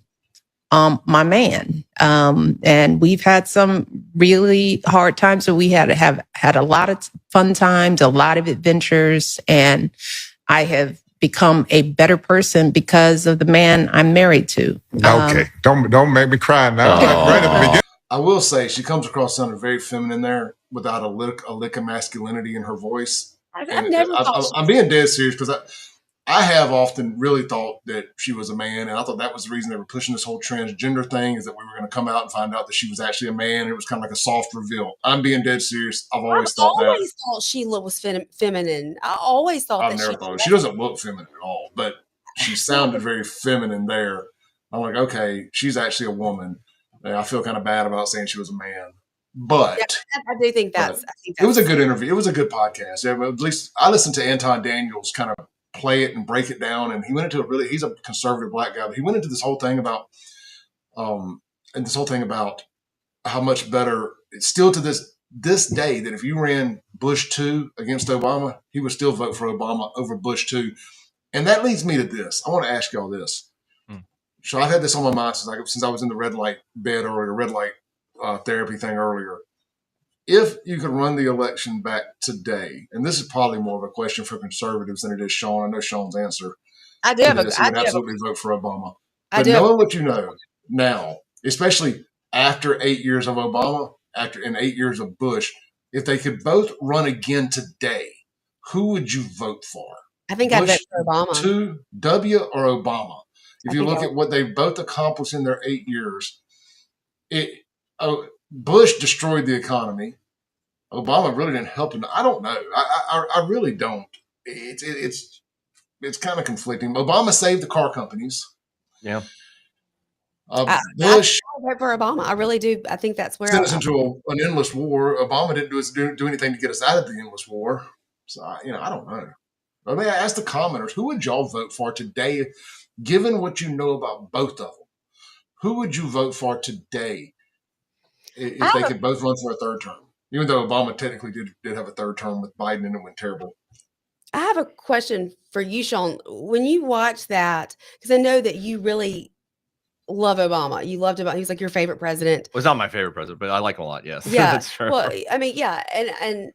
my man. And we've had some really hard times. So we have had a lot of fun times, a lot of adventures, and I have become a better person because of the man I'm married to. Okay. Don't make me cry now. Right at the beginning. I will say she comes across sounding very feminine there without a lick of masculinity in her voice. I'm being dead serious because I have often really thought that she was a man, and I thought that was the reason they were pushing this whole transgender thing, is that we were going to come out and find out that she was actually a man. It was kind of like a soft reveal. I'm being dead serious. I've always thought Sheila was feminine. I always thought I've never thought she doesn't look feminine at all, but she sounded very feminine there. I'm like, okay, she's actually a woman. And I feel kind of bad about saying she was a man. But I do think that's. It was a good interview. It was a good podcast. Yeah, at least I listened to Anton Daniels kind of play it and break it down. And he went into he's a conservative black guy, but he went into this whole thing about, how much better it's still to this day that if you ran Bush 2 against Obama, he would still vote for Obama over Bush 2. And that leads me to this. I want to ask y'all this. So I've had this on my mind since I was in the red light bed or the red light therapy thing earlier. If you could run the election back today, and this is probably more of a question for conservatives than it is Sean. I know Sean's answer. I do have He would absolutely vote for Obama. But knowing what you know now, especially after 8 years of Obama, and 8 years of Bush, if they could both run again today, who would you vote for? I think I'd vote for Obama. 2, W or Obama? If you look at what they both accomplished in their 8 years, Bush destroyed the economy. Obama really didn't help him. I don't know. I really don't. It's kind of conflicting. Obama saved the car companies. Yeah. Bush I vote for Obama. I really do. I think that's where sent us into an endless war. Obama didn't do anything to get us out of the endless war. So I don't know. I mean, I ask the commenters, who would y'all vote for today, given what you know about both of them? Who would you vote for today if they could both run for a third term? Even though Obama technically did have a third term with Biden and it went terrible. I have a question for you, Sean. When you watch that, because I know that you really love Obama. You loved Obama. He was like your favorite president. Well, he's not my favorite president, but I like him a lot. Yes. Yeah. That's true. Well, I mean, yeah. And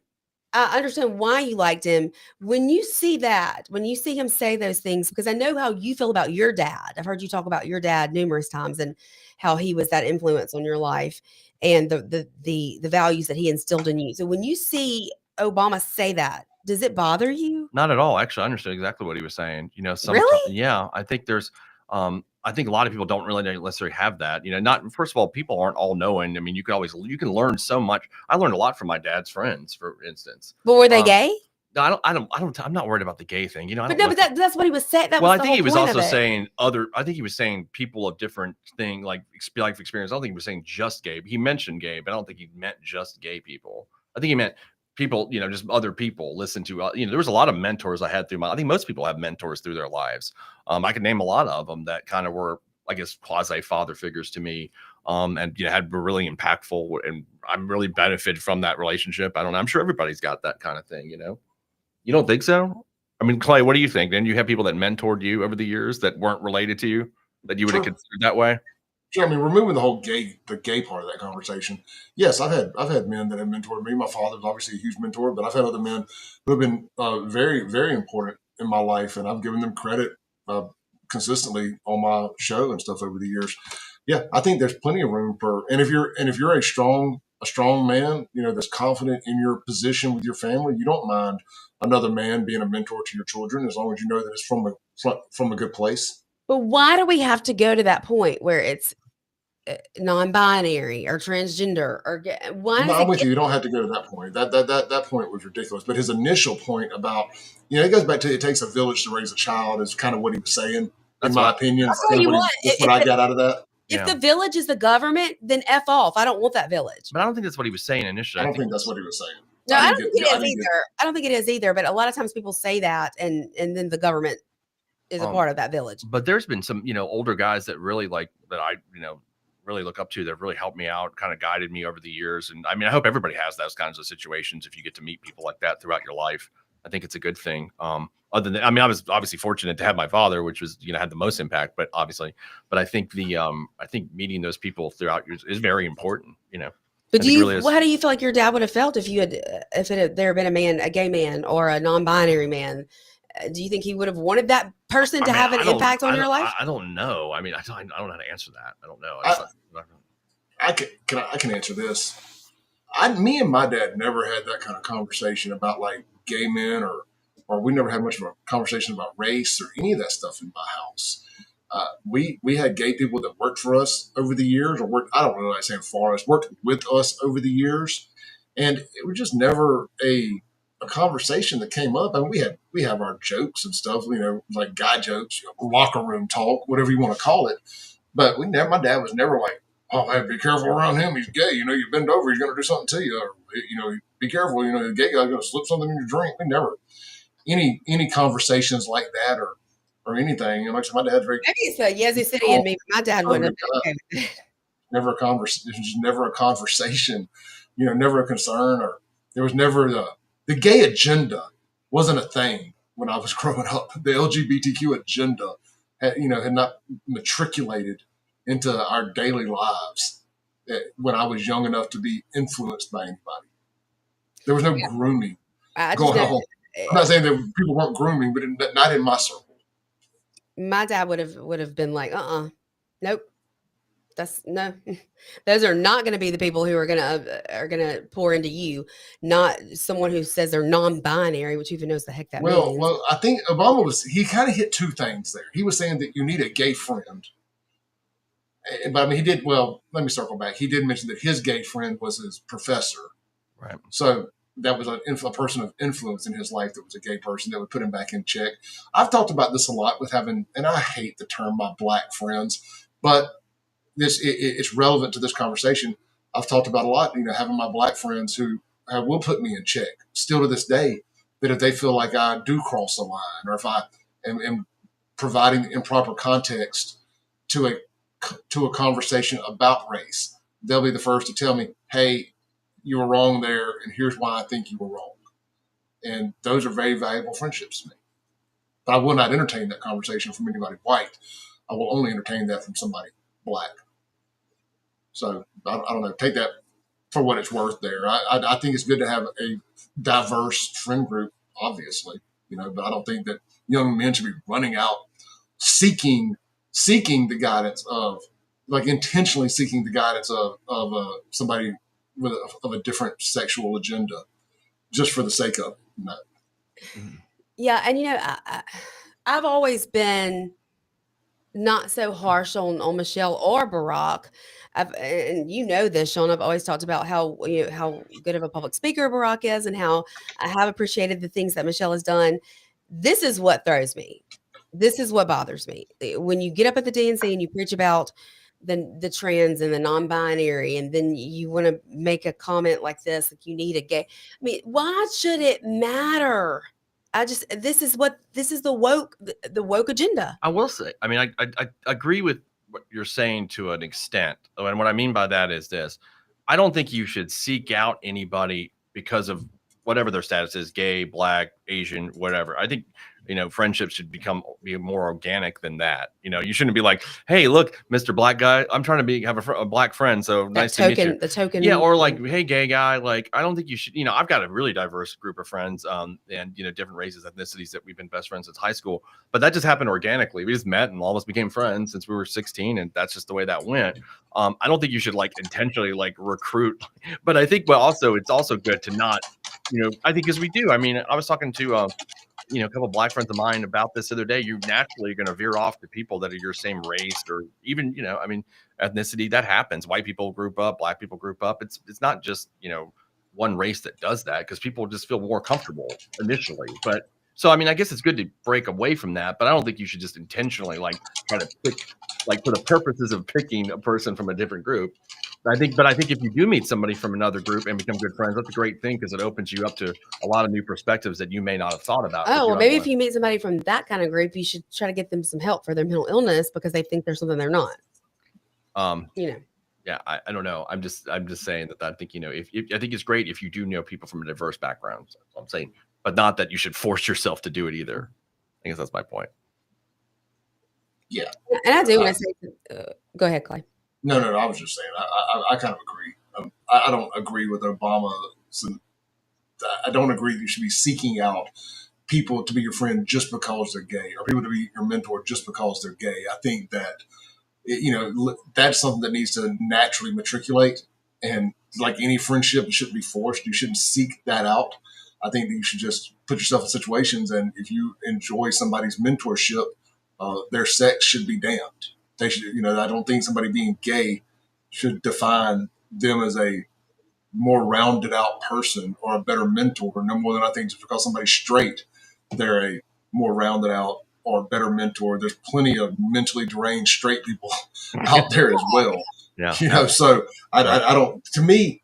I understand why you liked him. When you see him say those things, because I know how you feel about your dad. I've heard you talk about your dad numerous times and how he was that influence on your life and the values that he instilled in you. So when you see Obama say that, does it bother you? Not at all. Actually, I understood exactly what he was saying. Really? Yeah. I think there's, I think a lot of people don't really necessarily have that. Not first of all, people aren't all knowing. I mean, you can learn so much. I learned a lot from my dad's friends, for instance. But were they gay? No, I'm not worried about the gay thing. But that's what he was saying. I think he was also saying I think he was saying people of different thing, like life experience. I don't think he was saying just gay. He mentioned gay, but I don't think he meant just gay people. I think he meant people, just other people listen to, there was a lot of mentors I had I think most people have mentors through their lives. I can name a lot of them that kind of were, I guess, quasi father figures to me. And, were really impactful, and I'm really benefited from that relationship. I don't know. I'm sure everybody's got that kind of thing, You don't think so? I mean, Clay, what do you think? Then you have people that mentored you over the years that weren't related to you, that you would have considered that way? Sure. I mean, removing the gay part of that conversation. Yes, I've had men that have mentored me. My father's obviously a huge mentor, but I've had other men who have been very, very important in my life, and I've given them credit consistently on my show and stuff over the years. Yeah, I think there's plenty of room and if you're a strong man, that's confident in your position with your family, you don't mind another man being a mentor to your children as long as you know that it's from a good place. But why do we have to go to that point where it's non-binary or transgender or I'm with you. You don't have to go to that point. That point was ridiculous. But his initial point about, it goes back to it takes a village to raise a child is kind of what he was saying, in my opinion. That's what I got out of that. If the village is the government, then F off. I don't want that village. But I don't think that's what he was saying initially. I don't think that's what he was saying. No, I don't think it is either. I don't think it is either. But a lot of times people say that, and then the government is a part of that village. But there's been some, older guys that really that I, really look up to, that really helped me out, kind of guided me over the years. And I mean, I hope everybody has those kinds of situations. If you get to meet people like that throughout your life, I think it's a good thing. Other than, I was obviously fortunate to have my father, which was, had the most impact, but I think I think meeting those people throughout yours is very important, But how do you feel like your dad would have felt if there had been a gay man or a non-binary man? Do you think he would have wanted that person to have an impact on your life? I don't know. I mean, I don't know how to answer that. I don't know. I can answer this. Me and my dad never had that kind of conversation about like gay men or we never had much of a conversation about race or any of that stuff in my house. We had gay people that worked for us over the years, I don't know what I'm saying for us, worked with us over the years. And it was just never a conversation that came up. I mean, we have our jokes and stuff, like guy jokes, locker room talk, whatever you want to call it. But my dad was never like, oh man, be careful around him. He's gay. You bend over, he's going to do something to you. Or, be careful. The gay guy's going to slip something in your drink. We never, any conversations like that or anything. And like I said, my dad's very maybe it's a Yazoo City and me. My dad wouldn't have been okay. Never a conversation. Never a conversation. Never a concern. Or there was never the gay agenda wasn't a thing when I was growing up. The LGBTQ agenda had not matriculated into our daily lives when I was young enough to be influenced by anybody. There was no grooming going on. I'm not saying that people weren't grooming, but not in my circle. My dad would have been like, nope. No, those are not going to be the people who are going to pour into you, not someone who says they're non-binary, which even knows the heck that means. Well, I think Obama he kind of hit two things there. He was saying that you need a gay friend. But I mean, he did, well, let me circle back. He did mention that his gay friend was his professor. Right. So that was a person of influence in his life that was a gay person that would put him back in check. I've talked about this a lot with having, and I hate the term my black friends, but it's relevant to this conversation. I've talked about a lot, having my black friends who will put me in check still to this day, that if they feel like I do cross the line or if I am providing improper context to a conversation about race, they'll be the first to tell me, hey, you were wrong there, and here's why I think you were wrong. And those are very valuable friendships to me. But I will not entertain that conversation from anybody white. I will only entertain that from somebody black. So I don't know. Take that for what it's worth there. I think it's good to have a diverse friend group, obviously, but I don't think that young men should be running out seeking the guidance of, like intentionally seeking the guidance of somebody of a different sexual agenda just for the sake of it. No. Yeah. And, I've always been not so harsh on Michelle or Barack. And this, Sean, I've always talked about how good of a public speaker Barack is and how I have appreciated the things that Michelle has done. This is what throws me. This is what bothers me. When you get up at the DNC and you preach about the trans and the non-binary, and then you want to make a comment like this, like you need a gay. I mean, why should it matter? This is the woke agenda. I will say, I mean, I agree with what you're saying to an extent. And what I mean by that is this: I don't think you should seek out anybody because of whatever their status is, gay, black, Asian, whatever. I think, friendships should be more organic than that. You shouldn't be like, hey, look, Mr. Black guy, I'm trying to have a black friend. So nice to meet you. The token. Yeah. Or like, hey, gay guy, like, I don't think you should, I've got a really diverse group of friends, and, different races, ethnicities that we've been best friends since high school, but that just happened organically. We just met and all of us became friends since we were 16. And that's just the way that went. I don't think you should intentionally recruit, but I think, it's also good to not, I think as we do. I mean, I was talking to, a couple of black friends of mine about this the other day. You naturally are going to veer off to people that are your same race or even, ethnicity. That happens. White people group up, black people group up. It's not just, one race that does that, because people just feel more comfortable initially. But so, I mean, I guess it's good to break away from that, but I don't think you should just intentionally try to pick, for the purposes of picking a person from a different group. I think if you do meet somebody from another group and become good friends, that's a great thing, because it opens you up to a lot of new perspectives that you may not have thought about. Oh, well, maybe if you meet somebody from that kind of group, you should try to get them some help for their mental illness because they think there's something they're not. Yeah, I don't know. I'm just saying that I think, I think it's great if you do know people from a diverse background. That's what I'm saying, but not that you should force yourself to do it either. I guess that's my point. Yeah. And I do want to say, go ahead, Clay. No. I was just saying, I kind of agree. I don't agree with Obama. So I don't agree that you should be seeking out people to be your friend just because they're gay, or people to be your mentor just because they're gay. I think that, that's something that needs to naturally matriculate. And like any friendship, it shouldn't be forced. You shouldn't seek that out. I think that you should just put yourself in situations, and if you enjoy somebody's mentorship, their sex should be damned. They should, I don't think somebody being gay should define them as a more rounded out person or a better mentor, no more than I think just because somebody's straight, they're a more rounded out or better mentor. There's plenty of mentally deranged straight people out there as well. Yeah. So I don't, to me,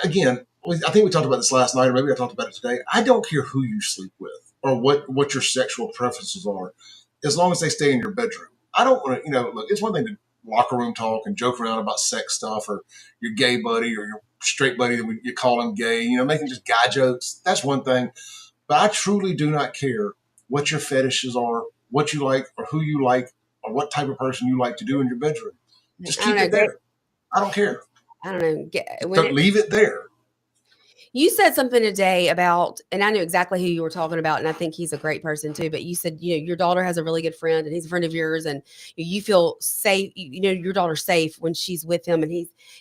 again, I think we talked about this last night, or maybe I talked about it today. I don't care who you sleep with. or what your sexual preferences are, as long as they stay in your bedroom. I don't want to, look, it's one thing to locker room talk and joke around about sex stuff, or your gay buddy or your straight buddy that you call him gay, making just guy jokes. That's one thing. But I truly do not care what your fetishes are, what you like, or who you like, or what type of person you like to do in your bedroom. Just keep it there. I don't care. I don't know. Don't leave it there. You said something today about, and I knew exactly who you were talking about, and I think he's a great person too, but you said, your daughter has a really good friend and he's a friend of yours, and you feel safe, your daughter's safe when she's with him and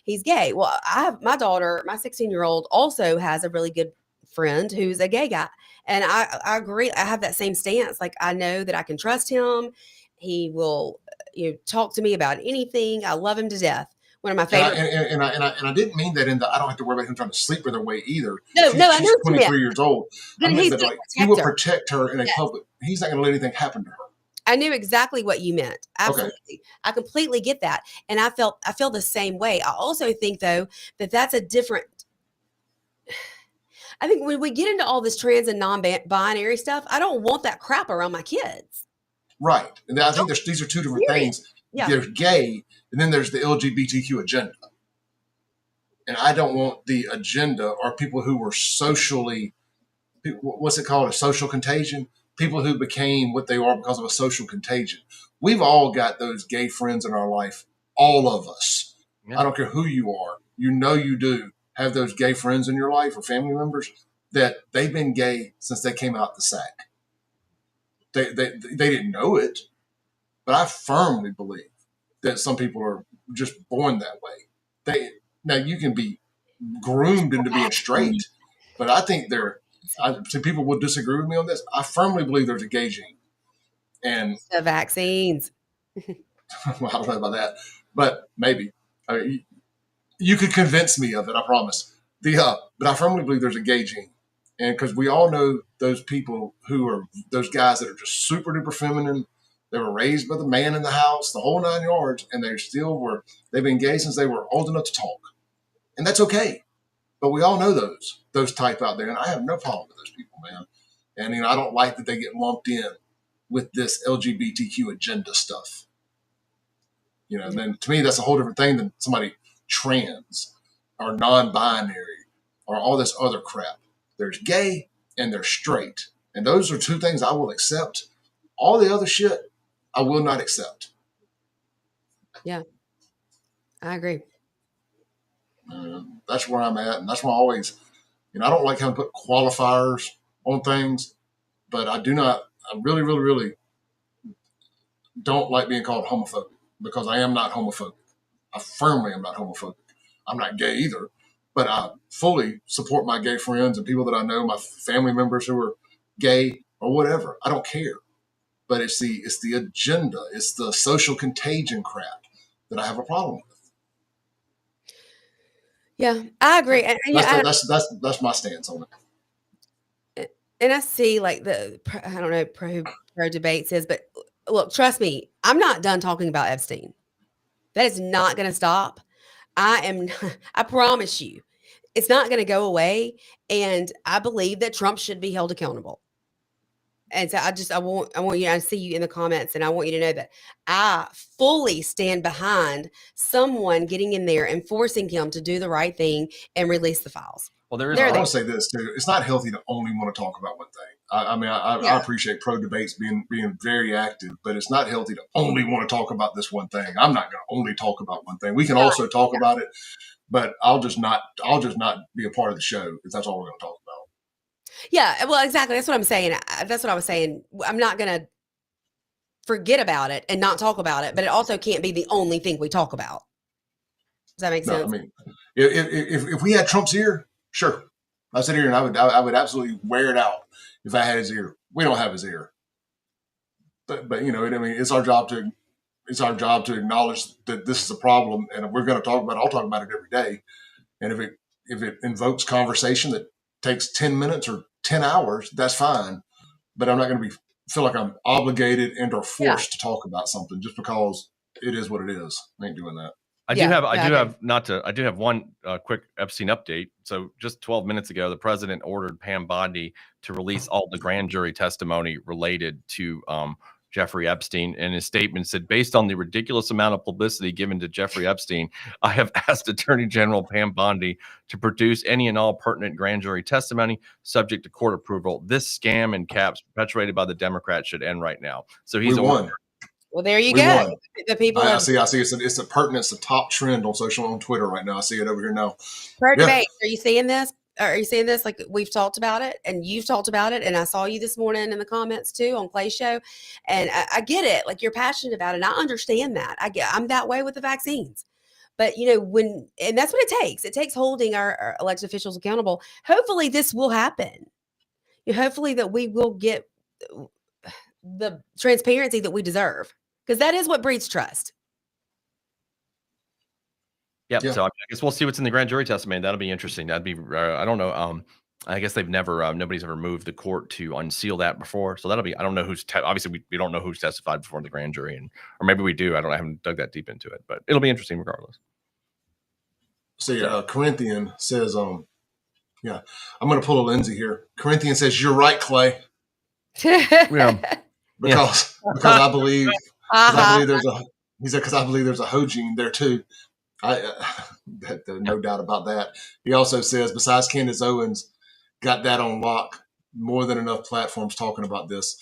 he's gay. Well, I have my daughter, my 16-year-old also has a really good friend who's a gay guy. And I agree. I have that same stance. Like, I know that I can trust him. He will, talk to me about anything. I love him to death. One of my favorite. And I didn't mean that in the, I don't have to worry about him trying to sleep with her way either. No, I know she's 23 years old. But I meant that, like, he will protect her in a public. He's not going to let anything happen to her. I knew exactly what you meant. Absolutely. Okay. I completely get that. And I feel the same way. I also think, though, that that's a different. I think when we get into all this trans and non-binary stuff, I don't want that crap around my kids. Right. And I think these are two different things. Yeah. There's gay, and then there's the LGBTQ agenda. And I don't want the agenda or people who were socially, what's it called, a social contagion? People who became what they are because of a social contagion. We've all got those gay friends in our life, all of us. Yeah. I don't care who you are. You do have those gay friends in your life or family members that they've been gay since they came out the sack. They didn't know it, but I firmly believe that some people are just born that way. Now you can be groomed into being straight, but I think some people will disagree with me on this. I firmly believe there's a gay gene, and the vaccines. Well, I don't know about that, but maybe. You could convince me of it, I promise. But I firmly believe there's a gay gene. And because we all know those people who are those guys that are just super duper feminine. They were raised by the man in the house, the whole 9 yards, and they've been gay since they were old enough to talk. And that's okay. But we all know those type out there. And I have no problem with those people, man. And I don't like that they get lumped in with this LGBTQ agenda stuff. And then to me, that's a whole different thing than somebody trans or non-binary or all this other crap. There's gay and there's straight. And those are two things I will accept. All the other shit, I will not accept. Yeah, I agree. That's where I'm at. And that's why I always, I don't like having to put qualifiers on things, but I really, really, really don't like being called homophobic because I am not homophobic. I firmly am not homophobic. I'm not gay either, but I fully support my gay friends and people that I know, my family members who are gay or whatever. I don't care. But it's the agenda, it's the social contagion crap that I have a problem with. Yeah, I agree. And that's my stance on it. And I see like I don't know, pro debate says, but look, trust me, I'm not done talking about Epstein. That is not going to stop. I promise you, it's not going to go away. And I believe that Trump should be held accountable. And so I want you to see you in the comments, and I want you to know that I fully stand behind someone getting in there and forcing him to do the right thing and release the files. Well, I want to say this too. It's not healthy to only want to talk about one thing. I appreciate pro debates being very active, but it's not healthy to only want to talk about this one thing. I'm not going to only talk about one thing. We can also talk about it, but I'll just not be a part of the show if that's all we're going to talk about. Yeah, well, exactly. That's what I'm saying. That's what I was saying. I'm not going to forget about it and not talk about it, but it also can't be the only thing we talk about. Does that make sense? I mean, if we had Trump's ear, sure. I sit here and I would absolutely wear it out if I had his ear. We don't have his ear, but it's our job to acknowledge that this is a problem, and if we're going to talk about it, I'll talk about it every day. And if it invokes conversation that takes 10 minutes or 10 hours, that's fine. But I'm not going to feel like I'm obligated and or forced to talk about something just because it is what it is. I ain't doing that. I do have one quick Epstein update. So just 12 minutes ago, the president ordered Pam Bondi to release all the grand jury testimony related to Jeffrey Epstein. And his statement said, based on the ridiculous amount of publicity given to Jeffrey Epstein, I have asked Attorney General Pam Bondi to produce any and all pertinent grand jury testimony subject to court approval. This scam and caps perpetuated by the Democrats should end right now. So he's won. Well, there you go. Won. The people I see. It's a pertinent. It's a top trend on Twitter right now. I see it over here now. Debate. Are you seeing this? Are you seeing this? Like, we've talked about it, and you've talked about it, and I saw you this morning in the comments too on Clay's show, and I get it. Like, you're passionate about it, and I understand that. I'm that way with the vaccines. But, you know, and that's what it takes. It takes holding our elected officials accountable. Hopefully this will happen. Hopefully that we will get the transparency that we deserve, because that is what breeds trust. Yep. Yeah. So I guess we'll see what's in the grand jury testimony. That'll be interesting. That'd be, I don't know. I guess nobody's ever moved the court to unseal that before. So that'll be, I don't know who's, obviously we don't know who's testified before the grand jury, or maybe we do. I haven't dug that deep into it, but it'll be interesting regardless. So Corinthian says, I'm going to pull a Lindsay here. Corinthian says, you're right, Clay. Because I believe, because I believe there's a Ho gene there too. No doubt about that. He also says, besides Candace Owens, got that on lock. More than enough platforms talking about this.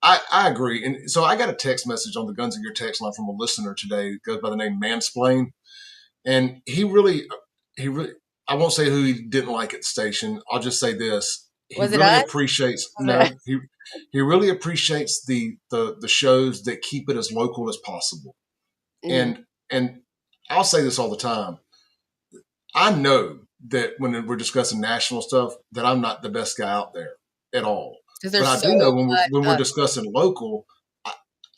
I agree. And so I got a text message on the Guns of Your text line from a listener today. It goes by the name Mansplain. And he really, I won't say who he didn't like at the station. I'll just say this. He really appreciates he really appreciates the shows that keep it as local as possible. And I'll say this all the time. I know that when we're discussing national stuff, that I'm not the best guy out there at all. But I do know when we're discussing local,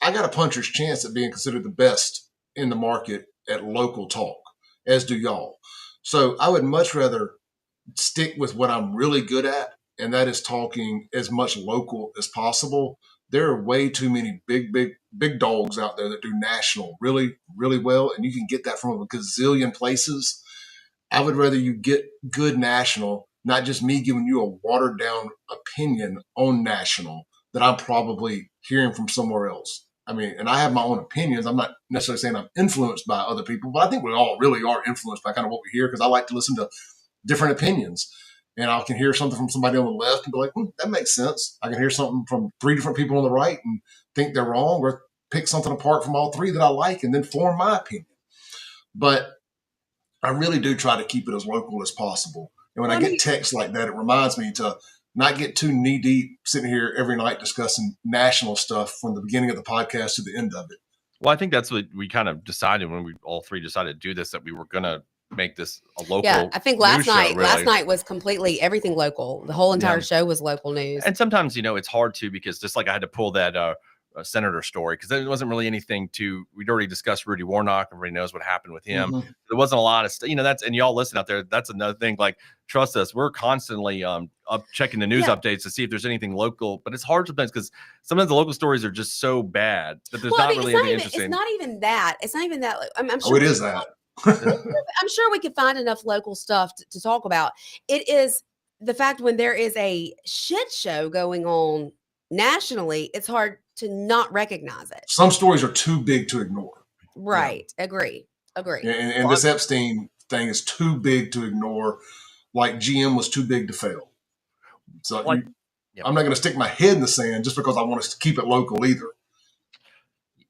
I got a puncher's chance at being considered the best in the market at local talk, as do y'all. So I would much rather stick with what I'm really good at, and that is talking as much local as possible. There are way too many big dogs out there that do national really, really well, and you can get that from a gazillion places. I would rather you get good national, not just me giving you a watered down opinion on national that I'm probably hearing from somewhere else. I mean, and I have my own opinions. I'm not necessarily saying I'm influenced by other people, but I think we all really are influenced by kind of what we hear, because I like to listen to different opinions. And I can hear something from somebody on the left and be like, that makes sense. I can hear something from 3 different people on the right and think they're wrong, or pick something apart from all 3 that I like and then form my opinion. But I really do try to keep it as local as possible. And when I get texts like that, it reminds me to not get too knee deep sitting here every night discussing national stuff from the beginning of the podcast to the end of it. Well, I think that's what we kind of decided when we all 3 decided to do this, that we were going to make this a local. Yeah, I think last night was completely everything local. The whole entire show was local news. And sometimes, it's hard to, because just like I had to pull that senator story, because there wasn't really anything we'd already discussed Rudy Warnock. Everybody knows what happened with him. Mm-hmm. There wasn't a lot of stuff, and y'all listen out there. That's another thing. Like, trust us, we're constantly up checking the news updates to see if there's anything local, but it's hard sometimes because sometimes the local stories are just so bad that there's not really anything interesting. It's not even that. I'm sure it is that. I'm sure we could find enough local stuff to talk about. It is the fact when there is a shit show going on nationally, it's hard to not recognize it. Some stories are too big to ignore. Right. Yeah. Agree. And this Epstein thing is too big to ignore. Like GM was too big to fail. So I'm not going to stick my head in the sand just because I want us to keep it local either.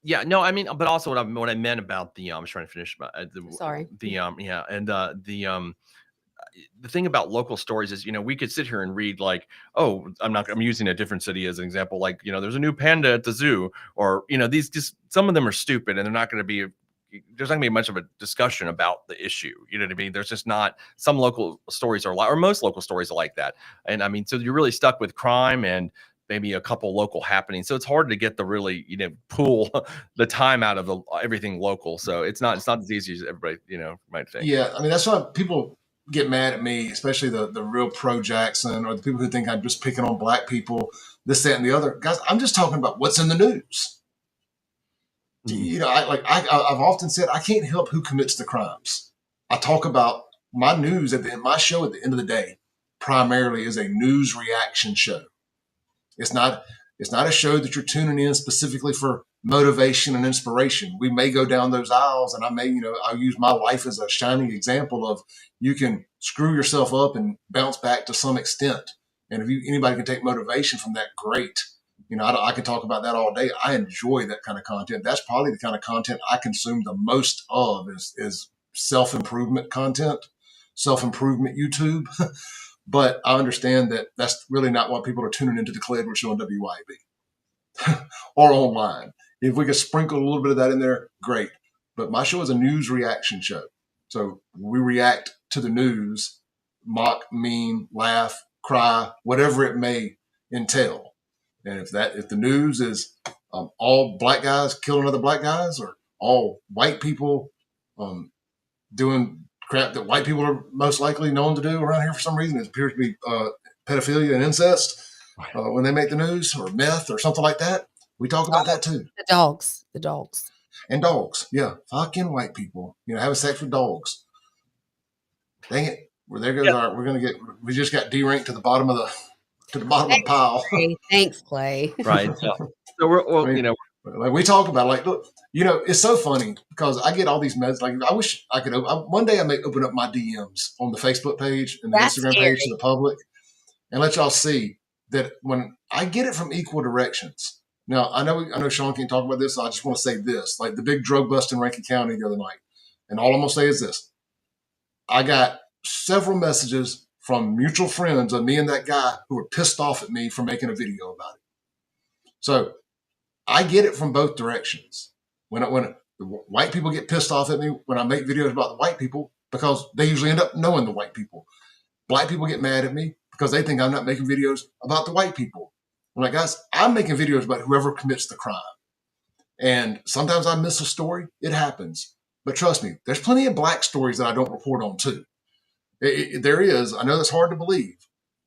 Yeah, no, I mean, but also what I meant about the I was trying to finish. The thing about local stories is, we could sit here and read like, I'm using a different city as an example. Like, there's a new panda at the zoo, or, these just, some of them are stupid and there's not going to be much of a discussion about the issue. You know what I mean? There's just not, some local stories or most local stories are like that. And I mean, so you're really stuck with crime and maybe a couple local happenings. So it's hard to get the really, pull the time out of everything local. So it's not as easy as everybody, might think. Yeah. I mean, that's why people get mad at me, especially the real pro Jackson, or the people who think I'm just picking on black people, this, that, and the other. Guys, I'm just talking about what's in the news. You know, I've often said I can't help who commits the crimes. I talk about my news my show at the end of the day primarily is a news reaction show. It's not a show that you're tuning in specifically for motivation and inspiration. We may go down those aisles, and I'll use my life as a shining example of you can screw yourself up and bounce back to some extent. And if anybody can take motivation from that, great. You know, I can talk about that all day. I enjoy that kind of content. That's probably the kind of content I consume the most of is self-improvement content, self-improvement YouTube. But I understand that that's really not what people are tuning into the Clay Edwards Show on WYAB or online. If we could sprinkle a little bit of that in there, great. But my show is a news reaction show. So we react to the news, mock, mean, laugh, cry, whatever it may entail. And if the news is all black guys killing other black guys, or all white people doing crap that white people are most likely known to do around here for some reason, it appears to be pedophilia and incest when they make the news, or meth or something like that, we talk about that too. The dogs. And dogs, yeah, fucking white people, having sex with dogs. Dang it! Well, there goes we just got deranked to the bottom of the pile. Thanks, Clay. Right. So we're like we talk about, like, look, it's so funny because I get all these messages. Like, I wish I could. One day I may open up my DMs on the Facebook page and the Instagram page to the public, and let y'all see that when I get it from equal directions. Now I know Sean can't talk about this. So I just want to say this: like the big drug bust in Rankin County the other night, and all I'm gonna say is this: I got several messages from mutual friends of me and that guy who were pissed off at me for making a video about it. So I get it from both directions. When the white people get pissed off at me when I make videos about the white people, because they usually end up knowing the white people. Black people get mad at me because they think I'm not making videos about the white people. I'm like, guys, I'm making videos about whoever commits the crime. And sometimes I miss a story. It happens. But trust me, there's plenty of black stories that I don't report on too. There is. I know that's hard to believe,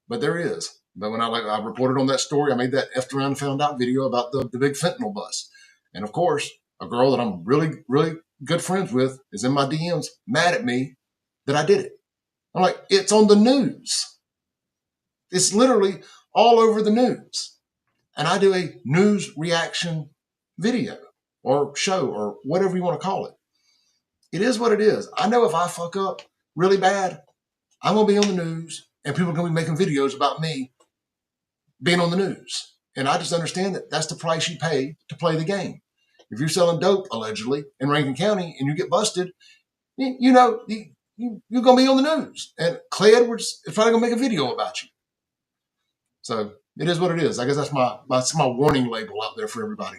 but there is. But when I reported on that story, I made that effed around and found out video about the big fentanyl bust. And of course, a girl that I'm really, really good friends with is in my DMs mad at me that I did it. I'm like, it's on the news. It's literally all over the news. And I do a news reaction video or show or whatever you want to call it. It is what it is. I know if I fuck up really bad, I'm going to be on the news and people are going to be making videos about me being on the news. And I just understand that that's the price you pay to play the game. If you're selling dope, allegedly, in Rankin County and you get busted, you're going to be on the news. And Clay Edwards is probably going to make a video about you. So it is what it is. I guess that's my warning label out there for everybody.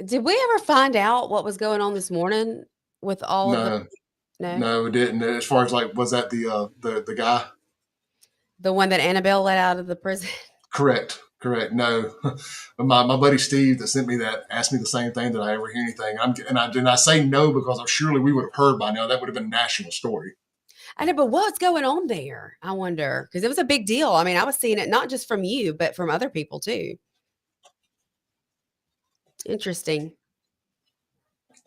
Did we ever find out what was going on this morning with all of the... No, we didn't. As far as was that the guy? The one that Annabelle let out of the prison? Correct. No, my buddy Steve that sent me that asked me the same thing, did I ever hear anything? And I say no because surely we would have heard by now. That would have been a national story. I know, but what's going on there? I wonder, because it was a big deal. I mean, I was seeing it not just from you, but from other people too. Interesting.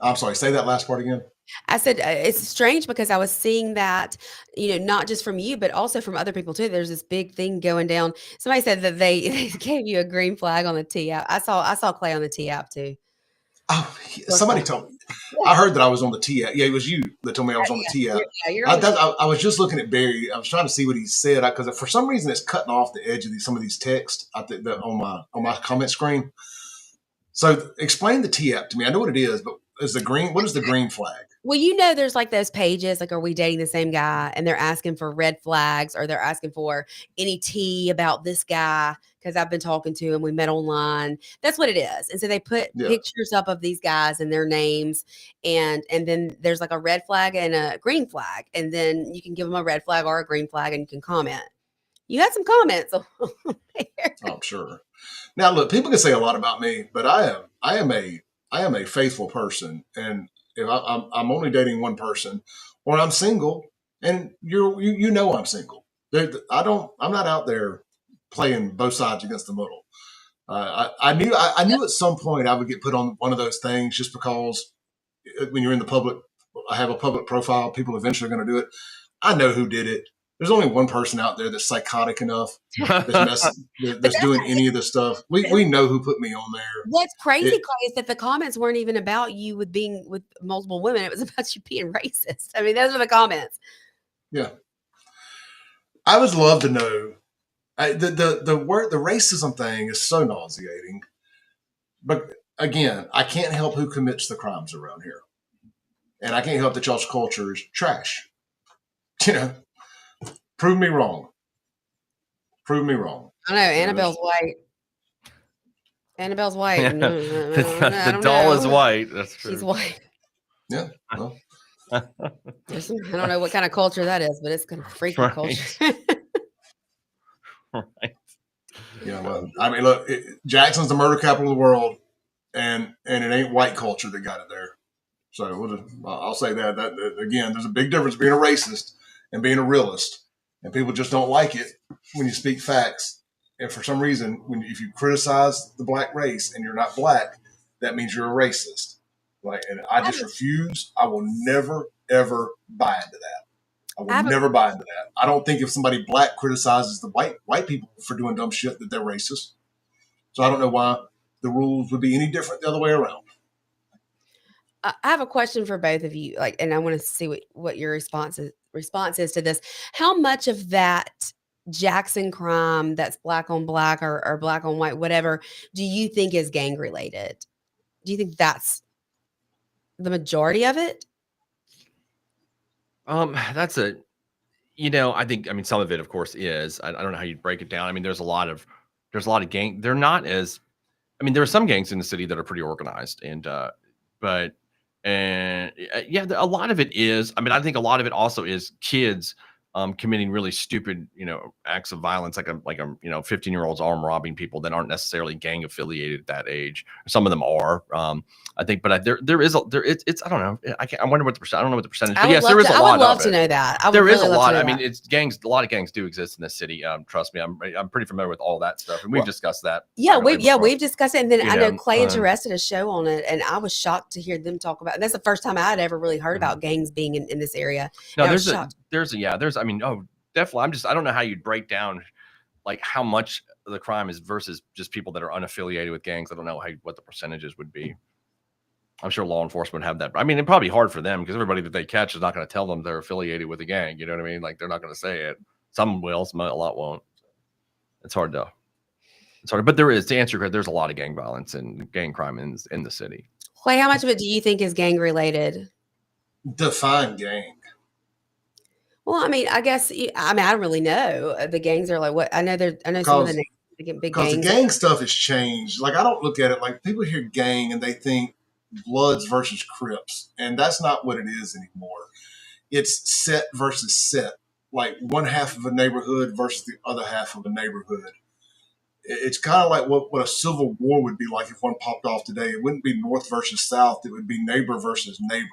I'm sorry, say that last part again. I said, it's strange because I was seeing that, not just from you, but also from other people too. There's this big thing going down. Somebody said that they gave you a green flag on the T app. I saw Clay on the T app too. Oh, somebody told me. I heard that I was on the T app. Yeah, it was you that told me I was on the T app. I was just looking at Barry. I was trying to see what he said because for some reason it's cutting off the edge of some of these texts on my comment screen. So explain the T app to me. I know what it is, but what is the green flag? Well, there's those pages, are we dating the same guy? And they're asking for red flags, or they're asking for any tea about this guy because I've been talking to him. We met online. That's what it is. And so they put pictures up of these guys and their names. And then there's a red flag and a green flag. And then you can give them a red flag or a green flag and you can comment. You had some comments on there. I'm sure. Now, look, people can say a lot about me, but I am a faithful person. And if I'm only dating one person, or I'm single, and I'm single. I'm not out there playing both sides against the middle. I knew at some point I would get put on one of those things just because when you're in the public, I have a public profile. People eventually are going to do it. I know who did it. There's only one person out there that's psychotic enough that's doing any of this stuff. We know who put me on there. What's crazy, Clay, is that the comments weren't even about you with being with multiple women. It was about you being racist. I mean, those were the comments. Yeah. I would love to know. The racism thing is so nauseating. But again, I can't help who commits the crimes around here. And I can't help that y'all's culture is trash. You know, prove me wrong. Prove me wrong. I know, Annabelle's white. Annabelle's white. Yeah. The doll is white. That's true. She's white. Yeah. Well. I don't know what kind of culture that is, but it's kind of freaky culture. Right. Yeah, well, I mean, look, Jackson's the murder capital of the world, and it ain't white culture that got it there. So I'll say that again, there's a big difference being a racist and being a realist, and people just don't like it when you speak facts. And for some reason, if you criticize the black race and you're not black, that means you're a racist. Like, and I just refuse. I will never ever buy into that. I will never buy into that. I don't think if somebody black criticizes the white people for doing dumb shit that they're racist. So I don't know why the rules would be any different the other way around. I have a question for both of you, and I want to see what your response is to this. How much of that Jackson crime that's black on black or black on white, whatever, do you think is gang related? Do you think that's the majority of it? That's I think some of it, of course, is. I don't know how you'd break it down. I mean, there's a lot of gang. They're not as, there are some gangs in the city that are pretty organized, a lot of it is. I think a lot of it also is kids committing really stupid, acts of violence, like 15-year-olds arm robbing people that aren't necessarily gang affiliated at that age. Some of them are, I think, but it's I don't know. I wonder what the percent. I don't know what the percentage. But yes, there is a lot. I would love to know that. There is a lot. It's gangs. A lot of gangs do exist in this city. Trust me, I'm pretty familiar with all that stuff, and we've discussed that. Yeah, we've discussed it, and then I know Clay interested a show on it, and I was shocked to hear them talk about it. That's the first time I had ever really heard about gangs being in this area. No, there's definitely. I don't know how you'd break down like how much of the crime is versus just people that are unaffiliated with gangs. I don't know what the percentages would be. I'm sure law enforcement have that. It'd probably be hard for them because everybody that they catch is not going to tell them they're affiliated with a gang. You know what I mean? Like, they're not going to say it. Some will, a lot won't. It's hard. But there is, to answer your question, there's a lot of gang violence and gang crime in the city. Clay, how much of it do you think is gang related? Define gang. Well, I guess I don't really know. The gangs are like what I know. Some of the names, big gangs. The gang stuff has changed. Like, I don't look at it like people hear gang and they think Bloods versus Crips, and that's not what it is anymore. It's set versus set. Like, one half of a neighborhood versus the other half of a neighborhood. It's kind of like what a civil war would be like if one popped off today. It wouldn't be North versus South. It would be neighbor versus neighbor.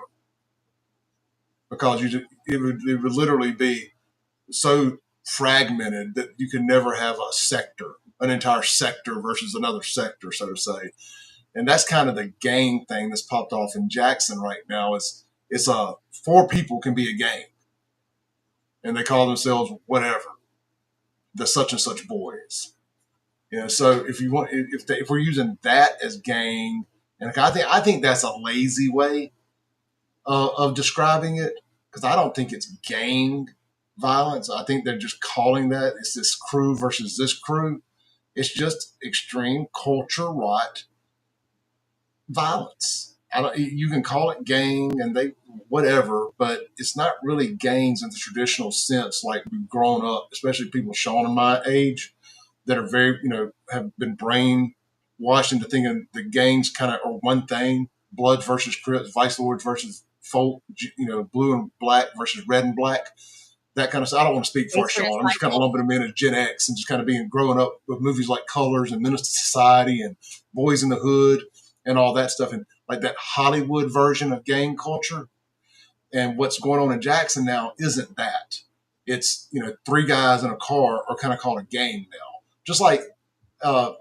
Because it would literally be so fragmented that you can never have an entire sector versus another sector, so to say. And that's kind of the gang thing that's popped off in Jackson right now. It's 4 people can be a gang, and they call themselves whatever, the such and such boys. So if we're using that as gang, and I think that's a lazy way of describing it, because I don't think it's gang violence. I think they're just calling that it's this crew versus this crew. It's just extreme culture rot violence. You can call it gang and whatever, but it's not really gangs in the traditional sense like we've grown up, especially people Sean and my age that are very, have been brainwashed into thinking the gangs kind of are one thing: Blood versus Crips, Vice Lords versus folk, blue and black versus red and black, that kind of stuff. I don't want to speak for Sean. I'm just kind of lumping them in as Gen X and just kind of growing up with movies like Colors and Menace to Society and Boys in the Hood and all that stuff, and like that Hollywood version of gang culture. And what's going on in Jackson now isn't that. It's, 3 guys in a car are kind of called a gang now. Just like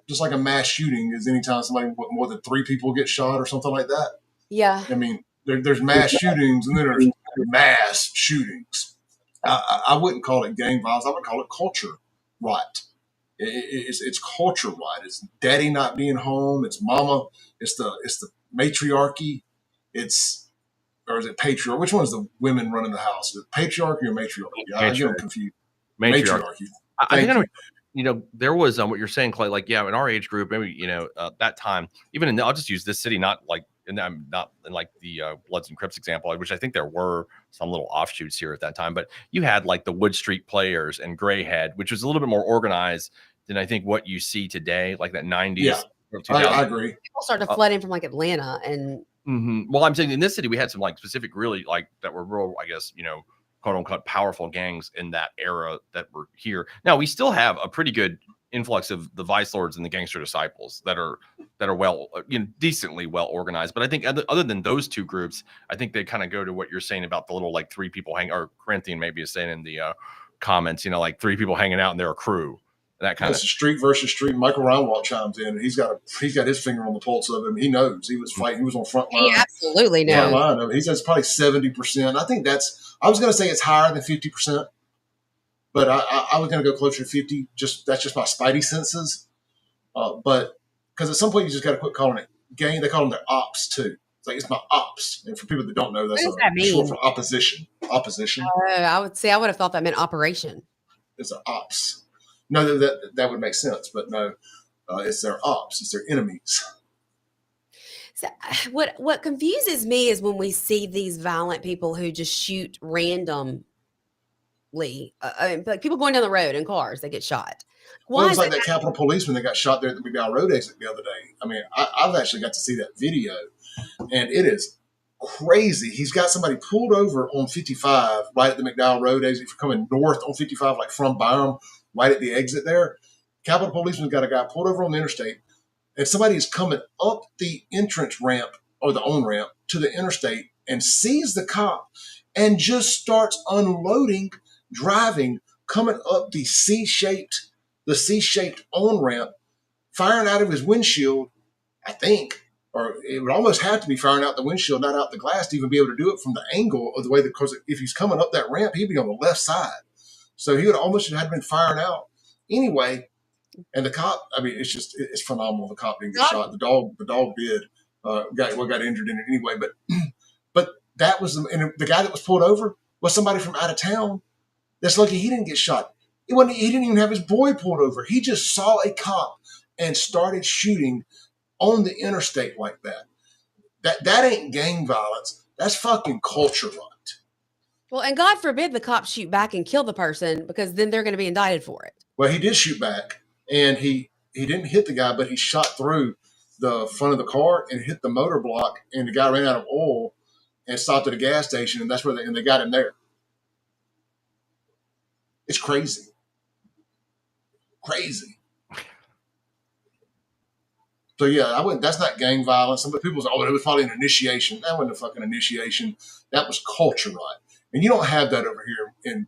just like a mass shooting is anytime somebody, more than 3 people get shot or something like that. Yeah. I mean, there's mass shootings and then there's mass shootings. I wouldn't call it gang violence. I would call it culture right. It's culture right. It's daddy not being home. It's mama. It's the matriarchy. Or is it patriarchy? Which one is the women running the house? Is it patriarchy or matriarchy? I get them confused. Matriarchy. I think there was what you're saying, Clay. Like, yeah, in our age group, maybe that time, even I'll just use this city, not like, and I'm not in like the Bloods and Crips example, which I think there were some little offshoots here at that time. But you had like the Wood Street Players and Grayhead, which was a little bit more organized than I think what you see today, like that 90s. Yeah, I agree. People started flooding from like Atlanta and. Well, I'm saying in this city we had some like specific, really like that were real, I guess, quote unquote powerful gangs in that era that were here. Now we still have a pretty good influx of the vice lords and the gangster disciples that are well, decently well organized. But I think other than those two groups, I think they kind of go to what you're saying about the little like 3 people or Corinthian maybe is saying in the comments, like 3 people hanging out and they're a crew. That kind of street versus street. Michael Reinwald chimes in, and he's got his finger on the pulse of him. He knows he was fighting. He was on front line. He absolutely knows. Front line. He says probably 70%. I think I was going to say it's higher than 50%, but I was going to go closer to 50. That's just my spidey senses. But because at some point you just got to quit calling it gang. They call them their ops too. It's like it's my ops. And for people that don't know, that's short for opposition. Opposition. I would have thought that meant operation. It's an ops. No, that would make sense, but no, it's their ops, it's their enemies. So what confuses me is when we see these violent people who just shoot randomly, like people going down the road in cars, they get shot. Well, it was like that Capitol policeman that got shot there at the McDowell Road exit the other day. I mean, I've actually got to see that video, and it is crazy. He's got somebody pulled over on 55 right at the McDowell Road exit. If you're coming north on 55, like from Byram, right at the exit there, Capitol policeman's got a guy pulled over on the interstate, and somebody is coming up the entrance ramp or the on-ramp to the interstate and sees the cop and just starts unloading, driving, coming up the C-shaped on-ramp, firing out of his windshield, I think, or it would almost have to be firing out the windshield, not out the glass, to even be able to do it from the angle of the way because if he's coming up that ramp, he'd be on the left side. So he would almost have been firing out anyway. And the cop, I mean, it's phenomenal. The cop didn't get shot. The dog did. Got injured in it anyway. But that was, and the guy that was pulled over was somebody from out of town. That's lucky he didn't get shot. He didn't even have his boy pulled over. He just saw a cop and started shooting on the interstate like that. That ain't gang violence. That's fucking culture right. Well, and God forbid the cops shoot back and kill the person, because then they're going to be indicted for it. Well, he did shoot back, and he didn't hit the guy, but he shot through the front of the car and hit the motor block, and the guy ran out of oil and stopped at a gas station, and that's where they got him there. It's crazy. Crazy. So yeah, that's not gang violence. Some people say, it was probably an initiation. That wasn't a fucking initiation. That was culture right. And you don't have that over here in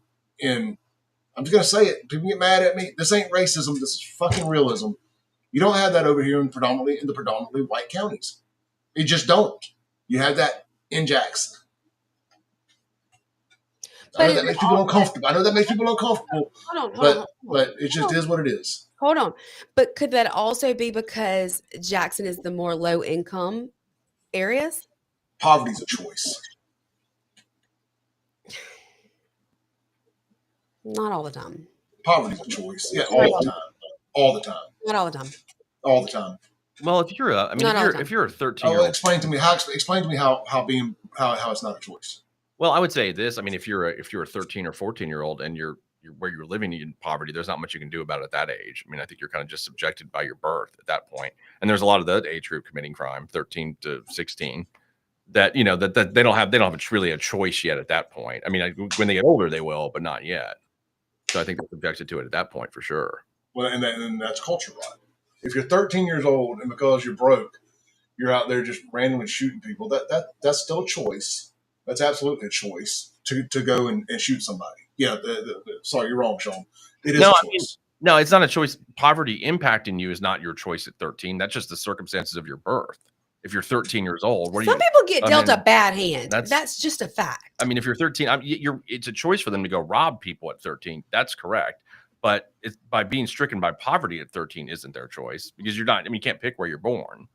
I'm just gonna say it. People get mad at me. This ain't racism, this is fucking realism. You don't have that over here in the predominantly white counties. You just don't. You have that in Jackson. I know that makes people uncomfortable. But it just is what it is. Hold on. But could that also be because Jackson is the more low income areas? Poverty's a choice. Not all the time. Poverty's a choice. Yeah, all the time. All the time. Not all the time. All the time. Well, if you're a 13-year-old, explain to me how it's not a choice. Well, I would say this. I mean, if you're a 13 or 14-year-old and you're where you're living in poverty, there's not much you can do about it at that age. I mean, I think you're kind of just subjected by your birth at that point. And there's a lot of that age group committing crime, 13 to 16, that that they don't have really a choice yet at that point. I mean, when they get older, they will, but not yet. So I think they're subjected to it at that point for sure. Well, and that's culture, right? If you're 13 years old and because you're broke, you're out there just randomly shooting people, that's still a choice. That's absolutely a choice to go and shoot somebody. Yeah, sorry, you're wrong, Sean. It is a choice. No, it's not a choice. Poverty impacting you is not your choice at 13. That's just the circumstances of your birth. If you're 13 years old, some people get dealt a bad hand. That's just a fact. I mean, if you're 13, it's a choice for them to go rob people at 13. That's correct. But it's by being stricken by poverty at 13 isn't their choice, because you're not. I mean, you can't pick where you're born.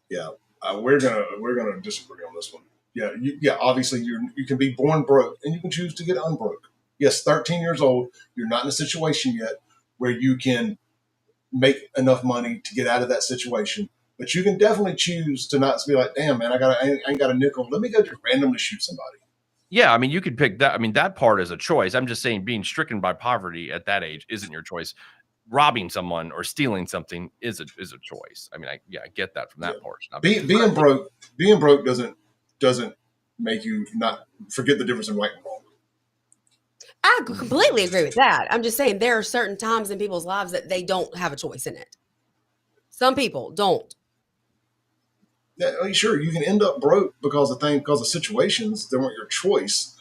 Yeah, we're gonna disagree on this one. Yeah, obviously you can be born broke and you can choose to get unbroke. Yes, 13 years old, you're not in a situation yet where you can make enough money to get out of that situation. But you can definitely choose to not be like, damn, man, I ain't got a nickel. Let me go just randomly shoot somebody. Yeah, I mean, you could pick that. I mean, that part is a choice. I'm just saying being stricken by poverty at that age isn't your choice. Robbing someone or stealing something is a choice. I mean, I get that from that part. Being broke doesn't make you not forget the difference in right and wrong. I completely agree with that. I'm just saying there are certain times in people's lives that they don't have a choice in it. Some people don't. Yeah, sure, you can end up broke because of situations that weren't your choice,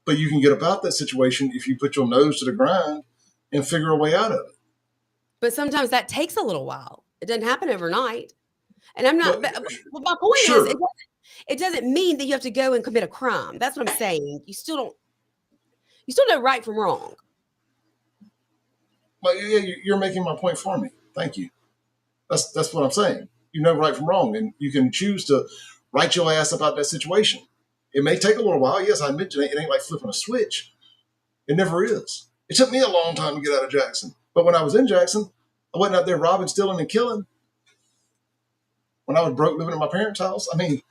but you can get about that situation if you put your nose to the grind and figure a way out of it. But sometimes that takes a little while. It doesn't happen overnight. And I'm not. Well, my point is, it doesn't mean that you have to go and commit a crime. That's what I'm saying. You still know right from wrong. But yeah, you're making my point for me. Thank you. That's what I'm saying. You know right from wrong, and you can choose to write your ass about that situation. It may take a little while. Yes, I admit it ain't like flipping a switch. It never is. It took me a long time to get out of Jackson. But when I was in Jackson, I wasn't out there robbing, stealing, and killing. When I was broke living at my parents' house, I mean,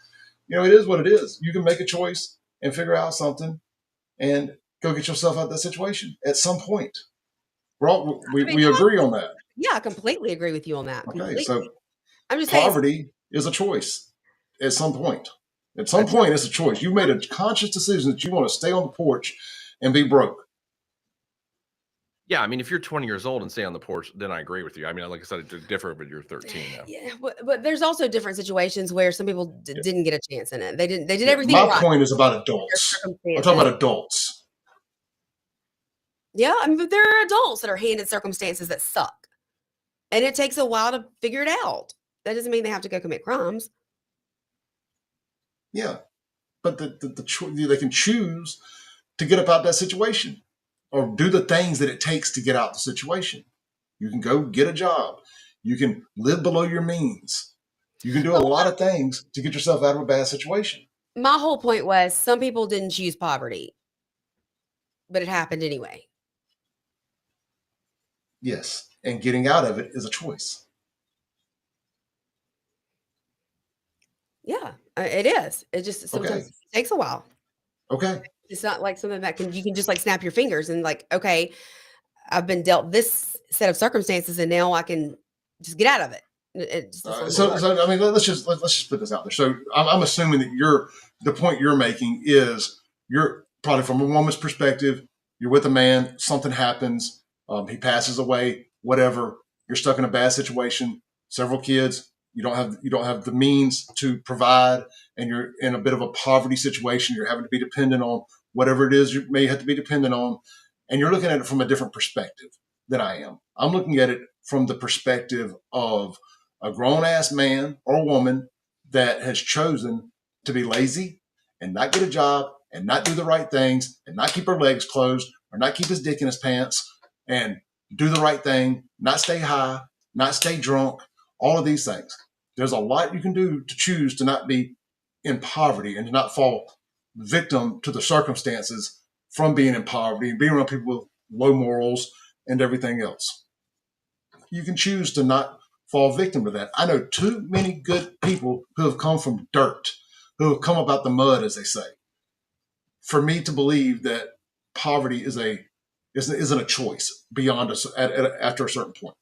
it is what it is. You can make a choice and figure out something and go get yourself out of that situation at some point. We agree on that. Yeah, I completely agree with you on that. Okay, completely. so I'm just poverty is a choice at some point. At some point, it's a choice. You made a conscious decision that you want to stay on the porch and be broke. Yeah, I mean, if you're 20 years old and stay on the porch, then I agree with you. I mean, like I said, it differ, but you're 13 now. Yeah, but there's also different situations where some people didn't get a chance in it. They did everything My right. point is about adults. I'm talking about adults. Yeah, I mean, there are adults that are handed circumstances that suck. And it takes a while to figure it out. That doesn't mean they have to go commit crimes. Yeah, but they can choose to get about that situation or do the things that it takes to get out the situation. You can go get a job. You can live below your means. You can do a lot of things to get yourself out of a bad situation. My whole point was some people didn't choose poverty, but it happened anyway. Yes, and getting out of it is a choice. Yeah, it is. It just sometimes takes a while. Okay. It's not like something that you can just like snap your fingers and like, okay, I've been dealt this set of circumstances and now I can just get out of it. So I mean, let's just put this out there. So I'm assuming that the point you're making is you're probably from a woman's perspective. You're with a man, something happens, he passes away, whatever. You're stuck in a bad situation, several kids. You don't have the means to provide, and you're in a bit of a poverty situation. You're having to be dependent on whatever it is you may have to be dependent on, and you're looking at it from a different perspective than I am. I'm looking at it from the perspective of a grown-ass man or woman that has chosen to be lazy and not get a job and not do the right things and not keep her legs closed or not keep his dick in his pants and do the right thing, not stay high, not stay drunk, all of these things. There's a lot you can do to choose to not be in poverty and to not fall victim to the circumstances from being in poverty and being around people with low morals and everything else. You can choose to not fall victim to that. I know too many good people who have come from dirt, who have come about the mud, as they say, for me to believe that poverty isn't a choice beyond us after a certain point.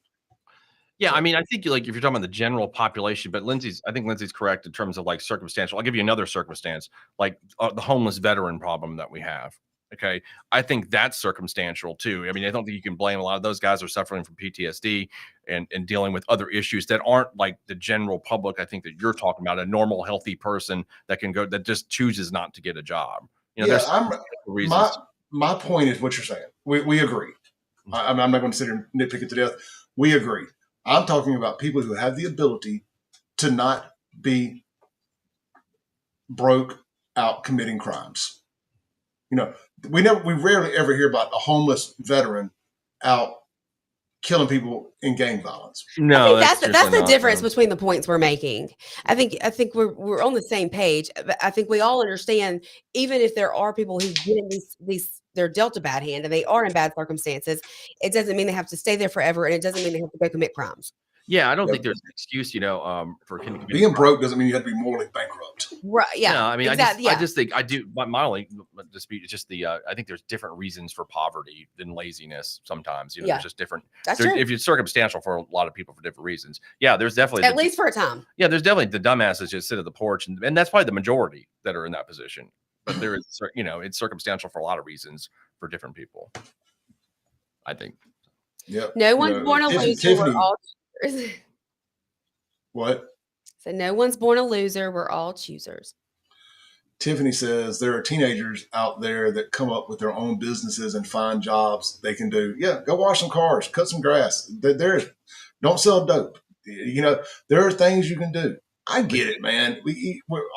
Yeah, I mean, I think if you're talking about the general population, but I think Lindsay's correct in terms of like circumstantial. I'll give you another circumstance, like the homeless veteran problem that we have. Okay, I think that's circumstantial too. I mean, I don't think you can blame a lot of those guys are suffering from PTSD and dealing with other issues that aren't like the general public. I think that you're talking about a normal, healthy person that just chooses not to get a job. My point is what you're saying. We agree. I'm not going to sit here and nitpick it to death. We agree. I'm talking about people who have the ability to not be broke out committing crimes. You know, we rarely ever hear about a homeless veteran out killing people in gang violence. No, I think that's the difference between the points we're making. I think we're on the same page. But I think we all understand, even if there are people who get in these they're dealt a bad hand and they are in bad circumstances, it doesn't mean they have to stay there forever, and it doesn't mean they have to go commit crimes. Yeah, I don't think there's an excuse, for being broke doesn't mean you have to be morally bankrupt. Right? Yeah. No, I mean, exactly, I just think I do. My only dispute is just I think there's different reasons for poverty than laziness. Sometimes, there's just different. That's true. If it's circumstantial for a lot of people for different reasons. Yeah, there's definitely at least for a time. Yeah, there's definitely the dumbasses just sit at the porch, and that's probably the majority that are in that position. But there is, it's circumstantial for a lot of reasons for different people. I think. Yeah. No one's born a loser. We're all choosers. What? So no one's born a loser. We're all choosers. Tiffany says there are teenagers out there that come up with their own businesses and find jobs they can do. Yeah, go wash some cars, cut some grass. Don't sell dope. There are things you can do. I get it, man.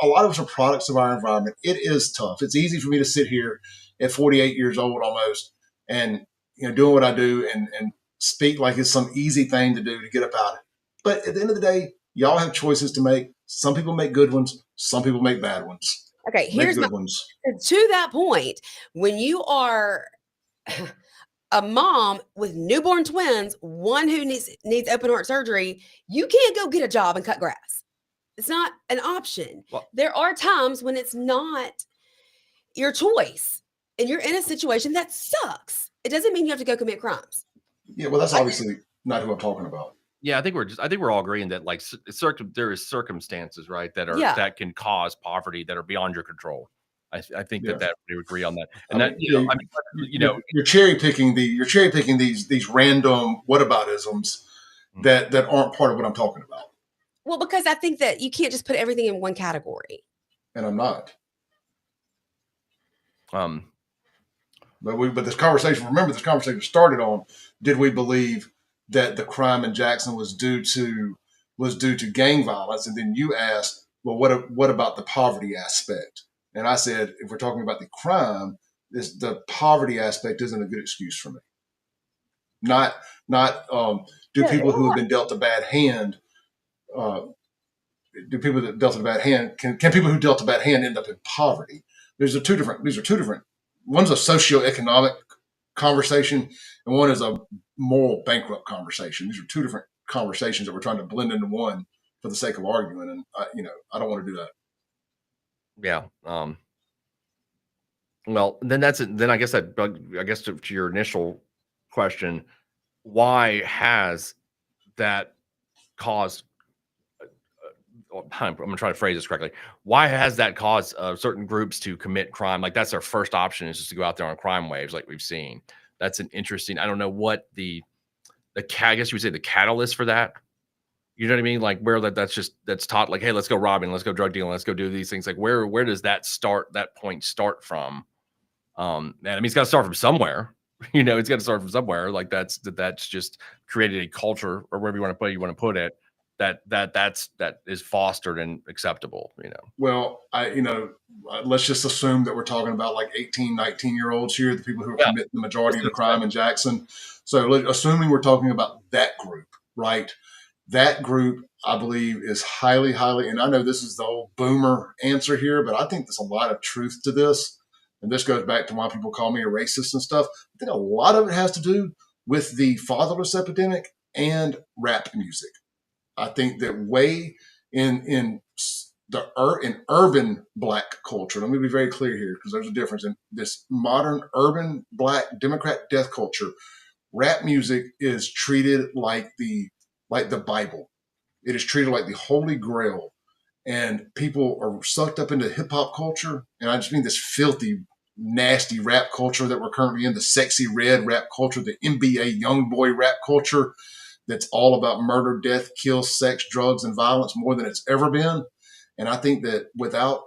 A lot of us are products of our environment. It is tough. It's easy for me to sit here at 48 years old almost and doing what I do and speak like it's some easy thing to do to get up out of it. But at the end of the day, y'all have choices to make. Some people make good ones. Some people make bad ones. Okay, here's my ones. To that point, when you are a mom with newborn twins, one who needs open heart surgery, you can't go get a job and cut grass. It's not an option. Well, there are times when it's not your choice and you're in a situation that sucks. It doesn't mean you have to go commit crimes. Yeah, well, that's obviously not who I'm talking about. Yeah, I think we're all agreeing that there is circumstances, right, that can cause poverty that are beyond your control. I think that we agree on that. And you're cherry picking these random whataboutisms that aren't part of what I'm talking about. Well, because I think that you can't just put everything in one category. And I'm not. But this conversation started on, did we believe that the crime in Jackson was due to gang violence? And then you asked, well, what about the poverty aspect? And I said, if we're talking about the crime, the poverty aspect isn't a good excuse for me. Do people who have been dealt a bad hand, can people who dealt a bad hand end up in poverty? These are two different. One's a socioeconomic conversation, and one is a moral bankrupt conversation. These are two different conversations that we're trying to blend into one for the sake of arguing, and I don't want to do that. Yeah. Well, then that's it. Then I guess to your initial question, why has that caused? I'm going to try to phrase this correctly. Why has that caused certain groups to commit crime? Like that's their first option, is just to go out there on crime waves like we've seen. That's an interesting, I don't know what I guess you would say the catalyst for that. You know what I mean? Like where that's taught, like, hey, let's go robbing, let's go drug dealing, let's go do these things. Like where does that point start from? And I mean, it's got to start from somewhere. It's got to start from somewhere. Like that's just created a culture, or wherever you want to put it, that is fostered and acceptable. Well, let's just assume that we're talking about like 18, 19-year-olds here, the people who are committing the majority of the crime in Jackson. So assuming we're talking about that group, right? That group, I believe, is highly, highly, and I know this is the old boomer answer here, but I think there's a lot of truth to this. And this goes back to why people call me a racist and stuff. I think a lot of it has to do with the fatherless epidemic and rap music. I think that way in urban Black culture, let me be very clear here, because there's a difference in this modern urban Black Democrat death culture. Rap music is treated like the Bible. It is treated like the Holy Grail, and people are sucked up into hip hop culture. And I just mean this filthy, nasty rap culture that we're currently in, the sexy red rap culture, the NBA young boy rap culture. That's all about murder, death, kill, sex, drugs, and violence more than it's ever been. And I think that without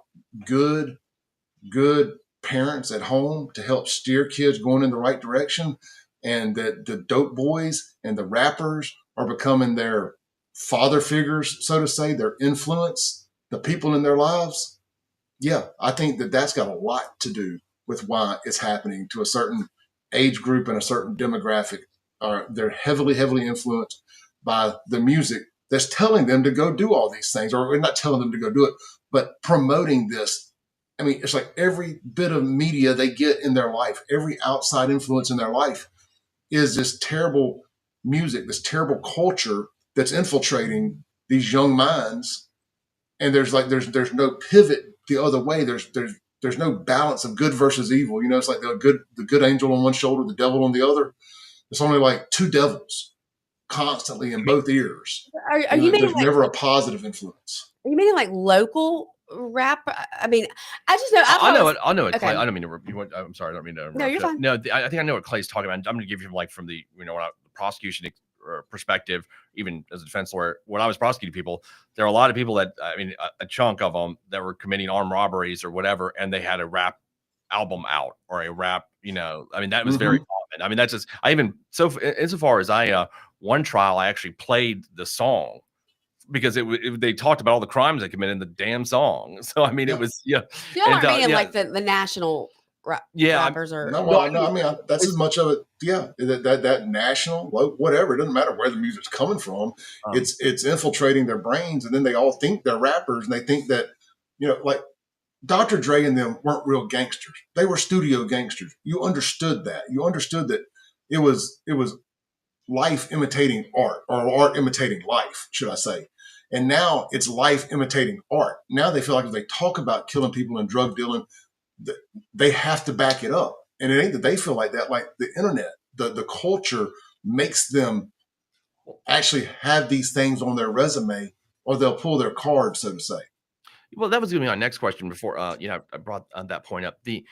good parents at home to help steer kids going in the right direction, and that the dope boys and the rappers are becoming their father figures, so to say, their influence, the people in their lives. Yeah, I think that that's got a lot to do with why it's happening to a certain age group and a certain demographic. They're heavily influenced by the music that's telling them to go do all these things, or not telling them to go do it, but promoting this. I mean, it's like every bit of media they get in their life, every outside influence in their life is this terrible music, this terrible culture that's infiltrating these young minds. And there's no pivot the other way. There's no balance of good versus evil. You know, it's like the good angel on one shoulder, the devil on the other. It's only like two devils constantly in both ears. Are you meaning there's like, never a positive influence? Are you meaning like local rap? I mean, I just know. I know it. Okay. Clay. I don't mean to. I'm sorry. I don't mean to. No, you're fine. No, I think I know what Clay's talking about. I'm going to give you like from the the prosecution perspective, even as a defense lawyer. When I was prosecuting people, there are a lot of people that a chunk of them that were committing armed robberies or whatever, and they had a rap album out or a rap. That was very common. I mean, that's just insofar as one trial I actually played the song, because they talked about all the crimes they committed in the damn song. So I mean, it was Y'all aren't meaning like the national rappers or that's as much of it. Yeah, that national, whatever. It doesn't matter where the music's coming from. It's infiltrating their brains, and then they all think they're rappers, and they think that like Dr. Dre and them weren't real gangsters. They were studio gangsters. You understood that. You understood that it was life imitating art, or art imitating life, should I say. And now it's life imitating art. Now they feel like if they talk about killing people and drug dealing, they have to back it up. And it ain't that they feel like that. Like the internet, the culture makes them actually have these things on their resume, or they'll pull their card, so to say. Well, that was going to be my next question before, I brought that point up. Talking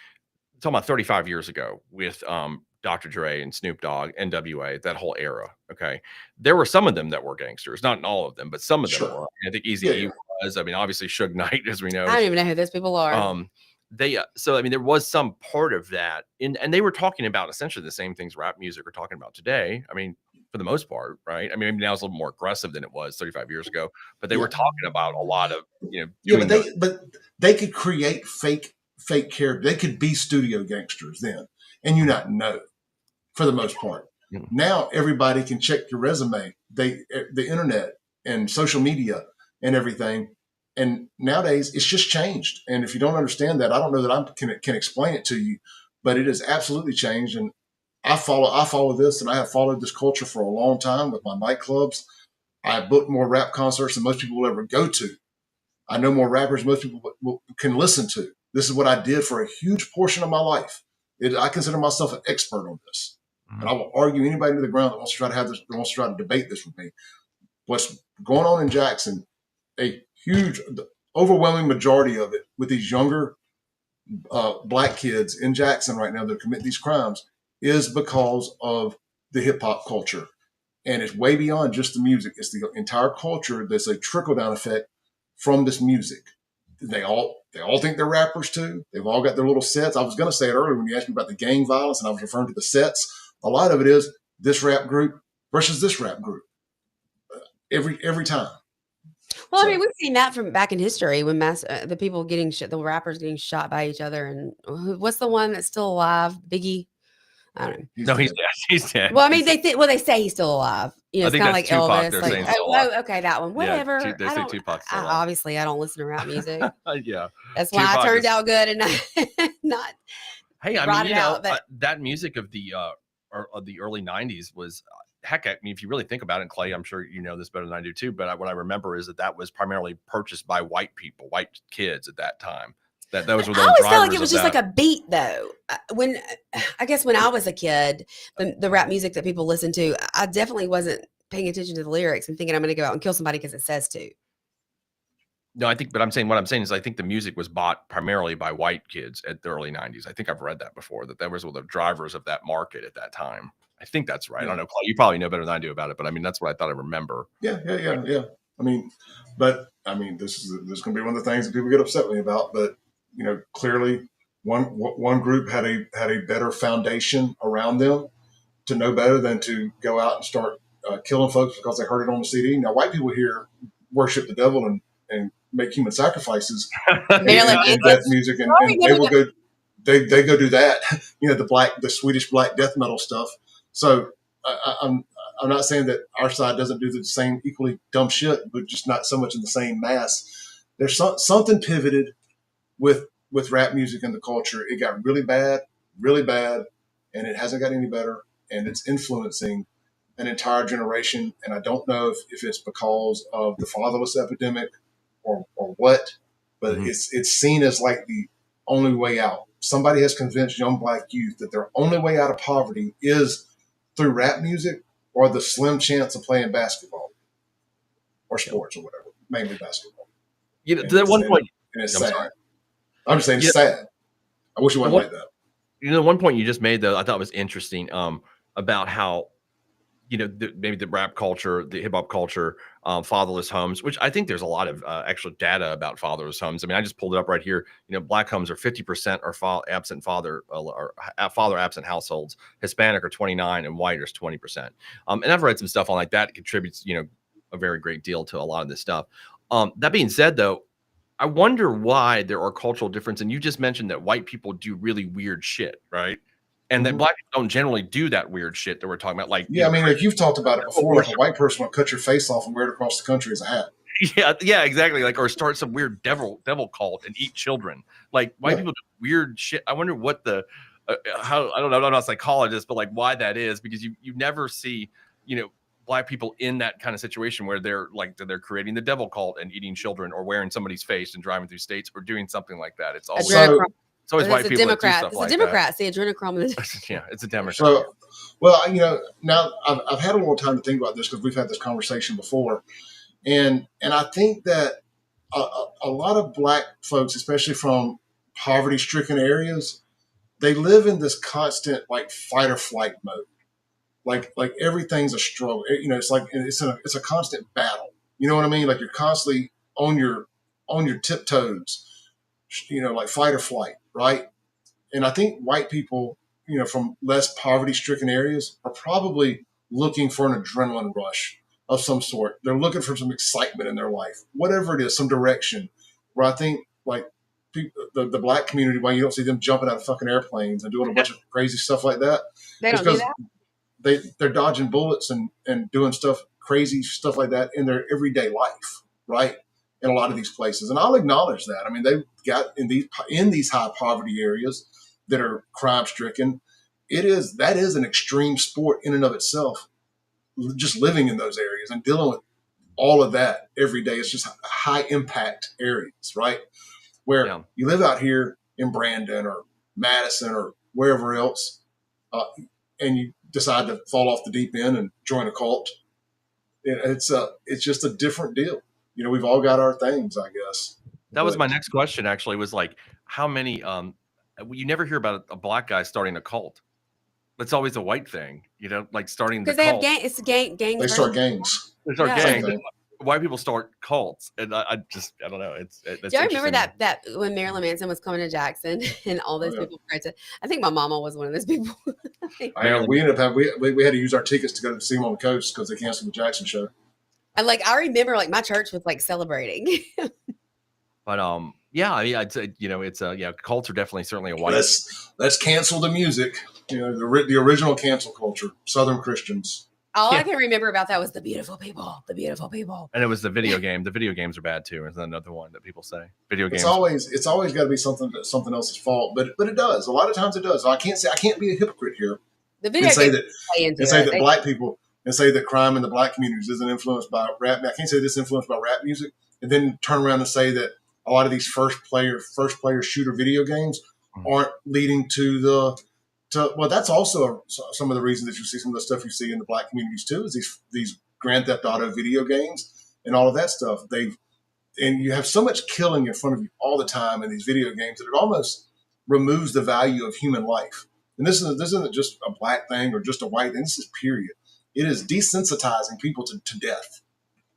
about 35 years ago with Dr. Dre and Snoop Dogg, NWA, that whole era. Okay. There were some of them that were gangsters, not all of them, but some of them were. I think Eazy-E was. I mean, obviously Suge Knight, as we know. I don't even know who those people are. There was some part of that, and they were talking about essentially the same things rap music are talking about today. I mean, for the most part, right? I mean, maybe now it's a little more aggressive than it was 35 years ago, but they were talking about a lot of, but they could create fake characters. They could be studio gangsters then, and you not know, for the most part. Now everybody can check your resume. The internet and social media and everything. And nowadays it's just changed. And if you don't understand that, I don't know that I can explain it to you, but it has absolutely changed. And I follow this, and I have followed this culture for a long time with my nightclubs. I booked more rap concerts than most people will ever go to. I know more rappers than most people can listen to. This is what I did for a huge portion of my life. I consider myself an expert on this. And I will argue anybody to the ground that wants to try to have this, that wants to try to debate this with me. What's going on in Jackson, a huge, overwhelming majority of it with these younger black kids in Jackson right now that commit these crimes, is because of the hip hop culture. And it's way beyond just the music. It's the entire culture that's a trickle down effect from this music. They all think they're rappers too. They've all got their little sets. I was going to say it earlier when you asked me about the gang violence, and I was referring to the sets. A lot of it is this rap group versus this rap group every time. Well, I mean, we've seen that from back in history when the people getting the rappers getting shot by each other. And what's the one that's still alive? Biggie. I don't know. He's dead. Well, I mean, they say he's still alive. It's kind of like Tupac, Elvis. Like, okay, that one. Whatever. Yeah, they say Tupac's still alive. Obviously, I don't listen to rap music. Yeah, that's why I turned out good and not. Hey, I mean, that music of the early '90s was. Heck, I mean, if you really think about it, Clay, I'm sure you know this better than I do too. But what I remember is that was primarily purchased by white people, white kids at that time. Those were the. I always felt like it was just like a beat, though. When I was a kid, the rap music that people listened to, I definitely wasn't paying attention to the lyrics and thinking I'm going to go out and kill somebody because it says to. No, what I'm saying is I think the music was bought primarily by white kids at the early '90s. I think I've read that before. That was one of the drivers of that market at that time. I think that's right. I don't know. You probably know better than I do about it, but I mean, that's what I thought I remember. Yeah. I mean, this is going to be one of the things that people get upset with me about. But clearly, one group had a better foundation around them, to know better than to go out and start killing folks because they heard it on the CD. Now, white people here worship the devil and make human sacrifices and death music, and they will go. They go do that, the Swedish black death metal stuff. So I'm not saying that our side doesn't do the same equally dumb shit, but just not so much in the same mass. There's something pivoted with rap music and the culture. It got really bad, and it hasn't got any better, and it's influencing an entire generation. And I don't know if it's because of the fatherless epidemic or what, but it's seen as like the only way out. Somebody has convinced young black youth that their only way out of poverty is through rap music or the slim chance of playing basketball or sports or whatever, mainly basketball. To that one point, and it's sad. Sorry. I'm just saying it's sad. I wish it wasn't like that. The one point you just made, though, I thought was interesting about how, maybe the rap culture, the hip hop culture, fatherless homes, which I think there's a lot of actual data about fatherless homes. I mean, I just pulled it up right here. Black homes are 50% are absent father or father absent households. Hispanic are 29% and white is 20%. And I've read some stuff on like that contributes, a very great deal to a lot of this stuff. That being said, though, I wonder why there are cultural differences. And you just mentioned that white people do really weird shit, right? And that black people don't generally do that weird shit that we're talking about. Like, I mean, like you've talked about it before, like a white person will cut your face off and wear it across the country as a hat. Yeah, exactly. Like, or start some weird devil cult and eat children. Like, white people do weird shit. I wonder what the how, I don't know, I'm not a psychologist, but like why that is, because you never see, black people in that kind of situation where they're creating the devil cult and eating children or wearing somebody's face and driving through states or doing something like that. It's always white people that do stuff like that. Democrat. See, adrenochrome. Yeah, it's a Democrat. So, well, now I've had a little time to think about this because we've had this conversation before, and I think that a lot of black folks, especially from poverty-stricken areas, they live in this constant like fight or flight mode. Like everything's a struggle. It's like it's a constant battle. You know what I mean? Like you're constantly on your tiptoes. Like fight or flight, right? And I think white people, from less poverty-stricken areas are probably looking for an adrenaline rush of some sort. They're looking for some excitement in their life, whatever it is, some direction. Where I think like people, the black community, why you don't see them jumping out of fucking airplanes and doing a bunch of crazy stuff like that. They don't do that. They're dodging bullets and doing crazy stuff like that in their everyday life, right? In a lot of these places. And I'll acknowledge that. I mean, they've got in these high poverty areas that are crime stricken, that is an extreme sport in and of itself, just living in those areas and dealing with all of that every day. It's just high impact areas, right? Where you live out here in Brandon or Madison or wherever else, and you decide to fall off the deep end and join a cult. It's just a different deal. We've all got our things, I guess. That was my next question, actually, was like, how many, you never hear about a black guy starting a cult. It's always a white thing, like starting the cult. Because they have it's gang. They start gangs. They start gangs. White people start cults. And I don't know. Do you remember that when Marilyn Manson was coming to Jackson and all those people tried to, I think my mama was one of those people. We ended up we had to use our tickets to go to see him on the coast because they canceled the Jackson show. And I remember my church was celebrating. But I mean, I'd say it's cults are definitely certainly a white. Let's cancel the music. The original cancel culture, Southern Christians. All I can remember about that was the beautiful people. And it was the video game. The video games are bad too. Is another one that people say. Video games. It's always got to be something else's fault, but it does. A lot of times it does. I can't be a hypocrite here. The video and say that black people and say that crime in the black communities isn't influenced by rap. I can't say this is influenced by rap music, and then turn around and say that a lot of these first player shooter video games aren't leading to well, that's also some of the reasons that you see some of the stuff you see in the black communities too, is these Grand Theft Auto video games and all of that stuff. And you have so much killing in front of you all the time in these video games that it almost removes the value of human life. And this isn't just a black thing or just a white thing. This is period. It is desensitizing people to death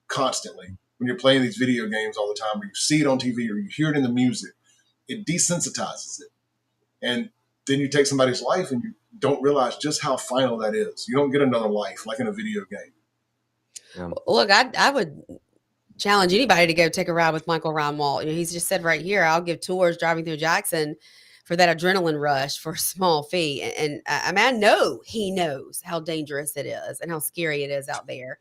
constantly when you're playing these video games all the time, or you see it on TV or you hear it in the music. It desensitizes it. And then you take somebody's life and don't realize just how final that is. You don't get another life like in a video game. Yeah. Look, I would challenge anybody to go take a ride with Michael Reinwald. You know, he's just said right here, I'll give tours driving through Jackson for that adrenaline rush for a small fee. And I mean, I know he knows how dangerous it is and how scary it is out there.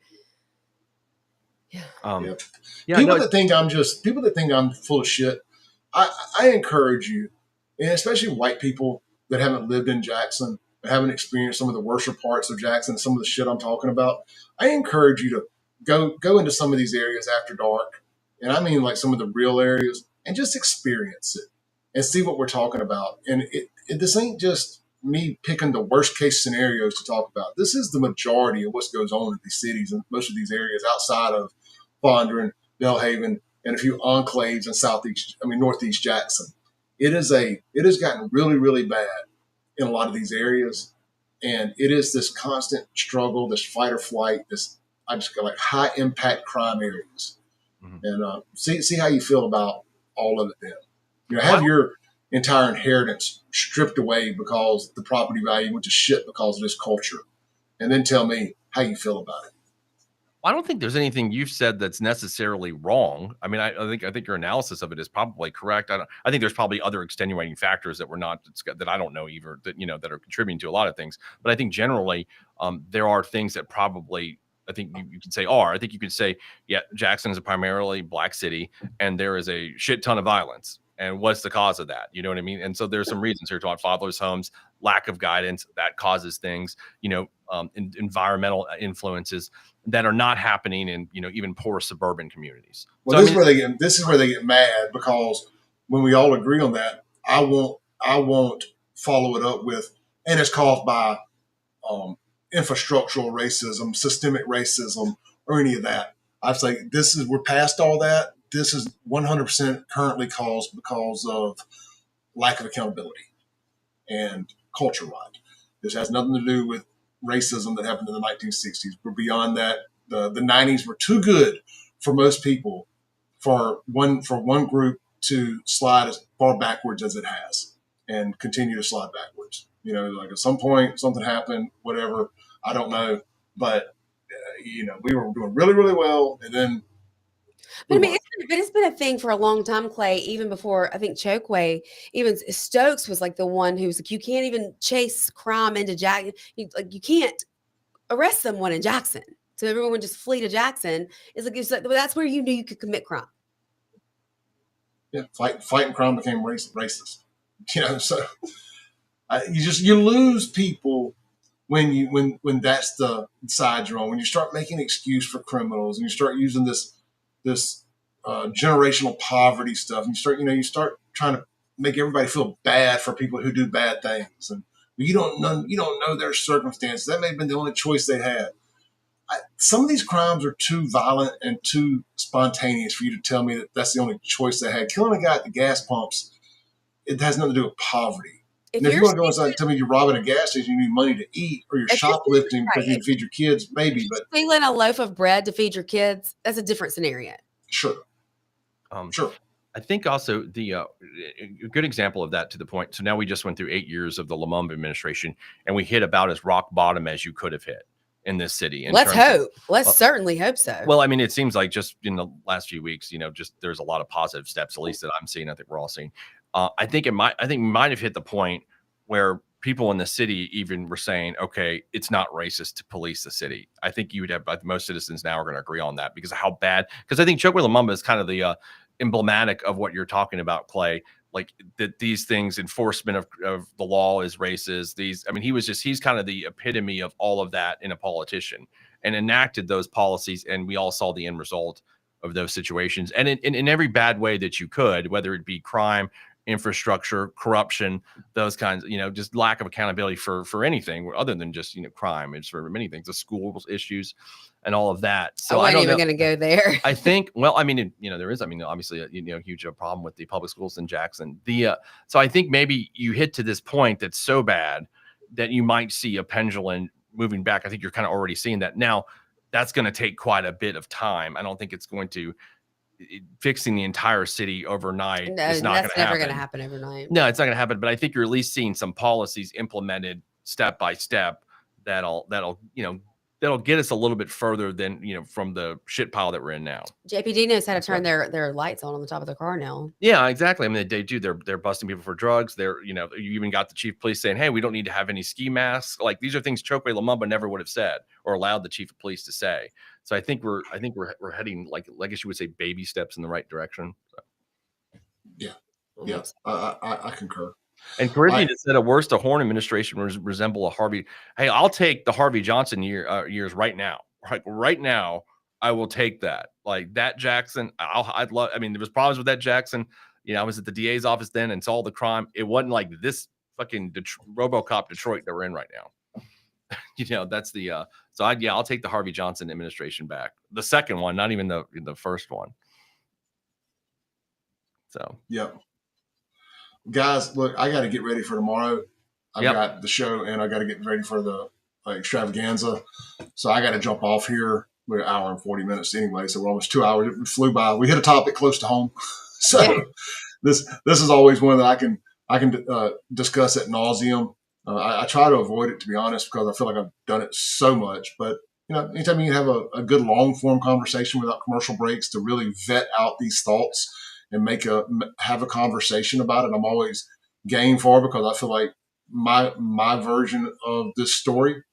Yeah. People that think I'm full of shit, I encourage you, and especially white people that haven't lived in Jackson, that haven't experienced some of the worser parts of Jackson, some of the shit I'm talking about. I encourage you to go into some of these areas after dark, and I mean like some of the real areas, and just experience it and see what we're talking about. And this ain't just me picking the worst case scenarios to talk about. This is the majority of what goes on in these cities and most of these areas outside of Fondren, Belhaven, and a few enclaves in Northeast Jackson. It has gotten really, really bad in a lot of these areas. And it is this constant struggle, this fight or flight, I just got like high impact crime areas. Mm-hmm. And see how you feel about all of it then. You know, have your entire inheritance stripped away because the property value went to shit because of this culture. And then tell me how you feel about it. I don't think there's anything you've said that's necessarily wrong. I mean, I think your analysis of it is probably correct. I think there's probably other extenuating factors that that I don't know either, that are contributing to a lot of things. But I think generally there are things that probably I think you could say are. I think you could say, yeah, Jackson is a primarily black city, and there is a shit ton of violence. And what's the cause of that? You know what I mean? And so there's some reasons here to fatherless homes, lack of guidance that causes things, environmental influences that are not happening in, even poor suburban communities. Well, this is where they get mad, because when we all agree on that, I won't follow it up with, and it's caused by infrastructural racism, systemic racism, or any of that. I say we're past all that. This is 100% currently caused because of lack of accountability and culture right. This has nothing to do with racism that happened in the 1960s. We're beyond that. The 90s were too good for most people for one group to slide as far backwards as it has and continue to slide backwards. Like at some point something happened, whatever, I don't know, but we were doing really, really well, and then. But I mean, it's been a thing for a long time, Clay, even before, I think, Chokeway. Even Stokes was like the one who was like, you can't even chase crime into Jackson. You can't arrest someone in Jackson. So everyone would just flee to Jackson. It's like that's where you knew you could commit crime. Yeah, fighting crime became racist. So you lose people when that's the side you're on. When you start making an excuse for criminals and you start using this generational poverty stuff, and you start trying to make everybody feel bad for people who do bad things, and you don't know their circumstances. That may have been the only choice they had. Some of these crimes are too violent and too spontaneous for you to tell me that that's the only choice they had. Killing a guy at the gas pumps, it has nothing to do with poverty. If you want to go inside and tell me you're robbing a gas station, you need money to eat, or you're shoplifting because you need to feed your kids, maybe. But stealing a loaf of bread to feed your kids, that's a different scenario. Sure. Sure. I think also a good example of that to the point. So now we just went through 8 years of the Lumumba administration, and we hit about as rock bottom as you could have hit in this city. Let's hope. Let's certainly hope so. Well, I mean, it seems like just in the last few weeks, just there's a lot of positive steps, at least that I'm seeing. I think we're all seeing. I think we might have hit the point where people in the city even were saying, okay, it's not racist to police the city. I think you would have, but most citizens now are going to agree on that because of how bad. Because I think Chokwe Lumumba is kind of the emblematic of what you're talking about, Clay. Like that these things, enforcement of the law is racist. He's kind of the epitome of all of that in a politician, and enacted those policies. And we all saw the end result of those situations. And in every bad way that you could, whether it be crime, infrastructure, corruption, those kinds, just lack of accountability for anything other than just, crime. It's for many things, the schools issues and all of that. So I wasn't even going to go there. I think, there is, obviously a, huge problem with the public schools in Jackson. So I think maybe you hit to this point that's so bad that you might see a pendulum moving back. I think you're kind of already seeing that now. That's going to take quite a bit of time. I don't think it's going to fixing the entire city overnight. No, it's not that's never going to happen overnight. No, it's not going to happen. But I think you're at least seeing some policies implemented step by step that'll get us a little bit further than, from the shit pile that we're in now. JPD knows how to turn their lights on the top of the car now. Yeah, exactly. I mean, they do. They're busting people for drugs. You even got the chief of police saying, "Hey, we don't need to have any ski masks." Like, these are things Chokwe Lumumba never would have said or allowed the chief of police to say. So I think we're heading, like I guess you would say, baby steps in the right direction. So. Yeah, I concur. And Caribbean has said, at worst, the Horn administration resemble a Harvey. Hey, I'll take the Harvey Johnson years right now. Like, right now, I will take that. Like, that Jackson, I'd love. I mean, there was problems with that Jackson. I was at the DA's office then and saw the crime. It wasn't like this fucking RoboCop Detroit that we're in right now. That's the. So I'll take the Harvey Johnson administration back. The second one, not even the first one. So yeah. Guys, look, I got to get ready for tomorrow. I've got the show and I got to get ready for the extravaganza. So I got to jump off here. We're an hour and 40 minutes anyway. So we're almost 2 hours. It flew by. We hit a topic close to home. So this is always one that I can discuss ad nauseum. I try to avoid it, to be honest, because I feel like I've done it so much. But, anytime you have a good long form conversation without commercial breaks to really vet out these thoughts and have a conversation about it, I'm always game for, because I feel like my version of this story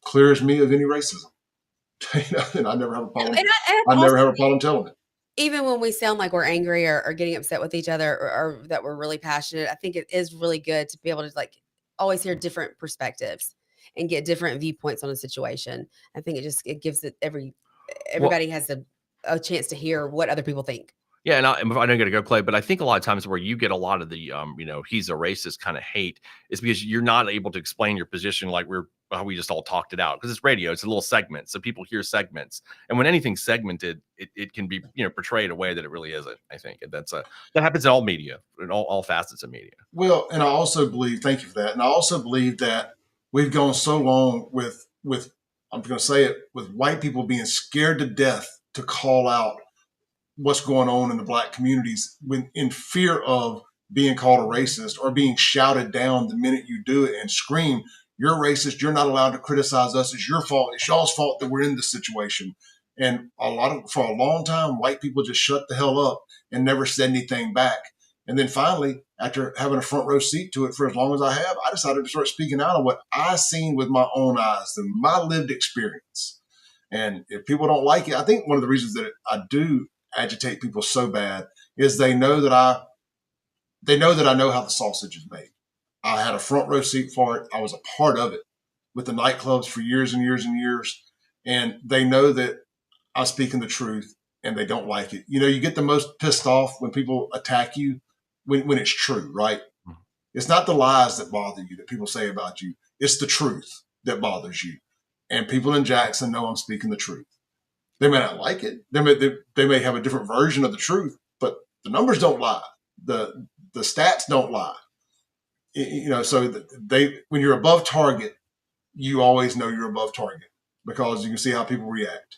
clears me of any racism. And I never have a problem. I never have a problem telling it. Even when we sound like we're angry or getting upset with each other or that we're really passionate, I think it is really good to be able to always hear different perspectives and get different viewpoints on a situation. I think it gives it everybody has a chance to hear what other people think. Yeah, and I don't get to go, Clay, but I think a lot of times where you get a lot of the, he's a racist kind of hate is because you're not able to explain your position like we just all talked it out, because it's radio, it's a little segment, so people hear segments, and when anything's segmented, it can be portrayed a way that it really isn't. I think, and that happens in all media, in all facets of media. Well, and I also believe, thank you for that, and I also believe that we've gone so long with I'm going to say it, with white people being scared to death to call out what's going on in the Black communities, when in fear of being called a racist or being shouted down the minute you do it and scream, "You're racist. You're not allowed to criticize us. It's your fault. It's y'all's fault that we're in this situation." And for a long time, white people just shut the hell up and never said anything back. And then finally, after having a front row seat to it for as long as I have, I decided to start speaking out on what I seen with my own eyes and my lived experience. And if people don't like it, I think one of the reasons that I do agitate people so bad is they know that I know how the sausage is made. I had a front row seat for it. I was a part of it with the nightclubs for years and years and years. And they know that I'm speaking the truth and they don't like it. You get the most pissed off when people attack you when it's true, right? It's not the lies that bother you that people say about you. It's the truth that bothers you. And people in Jackson know I'm speaking the truth. They may not like it. They may have a different version of the truth, but the numbers don't lie. The stats don't lie. So when you're above target, you always know you're above target because you can see how people react.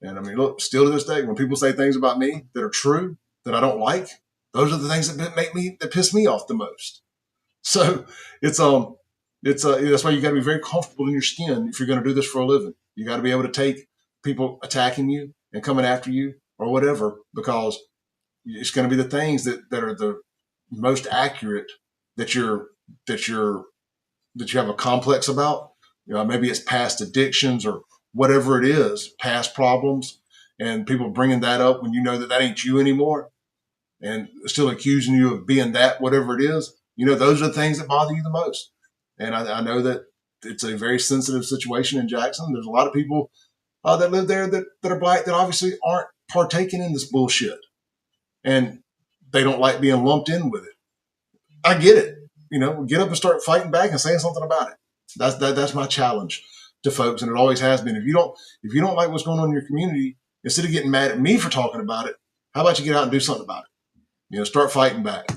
And I mean, look, still to this day, when people say things about me that are true, that I don't like, those are the things that piss me off the most. So that's why you got to be very comfortable in your skin if you're going to do this for a living. You got to be able to take people attacking you and coming after you or whatever, because it's going to be the things that are the most accurate that you have a complex about. Maybe it's past addictions or whatever it is, past problems, and people bringing that up when you know that ain't you anymore and still accusing you of being that, whatever it is. Those are the things that bother you the most. And I know that it's a very sensitive situation in Jackson. There's a lot of people that live there that are Black that obviously aren't partaking in this bullshit, and they don't like being lumped in with it. I get it. Get up and start fighting back and saying something about it. That's my challenge to folks, and it always has been. If you don't like what's going on in your community, instead of getting mad at me for talking about it, how about you get out and do something about it? Start fighting back.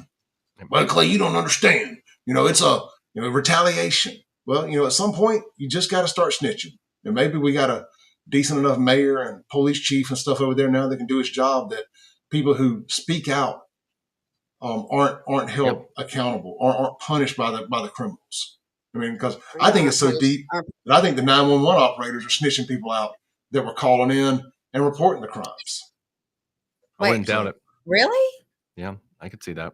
Well, Clay, you don't understand. It's a retaliation. Well, at some point you just got to start snitching, and maybe we got a decent enough mayor and police chief and stuff over there now that can do his job, that people who speak out aren't held accountable or aren't punished by the criminals. I mean, because I think it's so deep that I think the 911 operators are snitching people out that were calling in and reporting the crimes. I wouldn't doubt it. Really? Yeah, I could see that.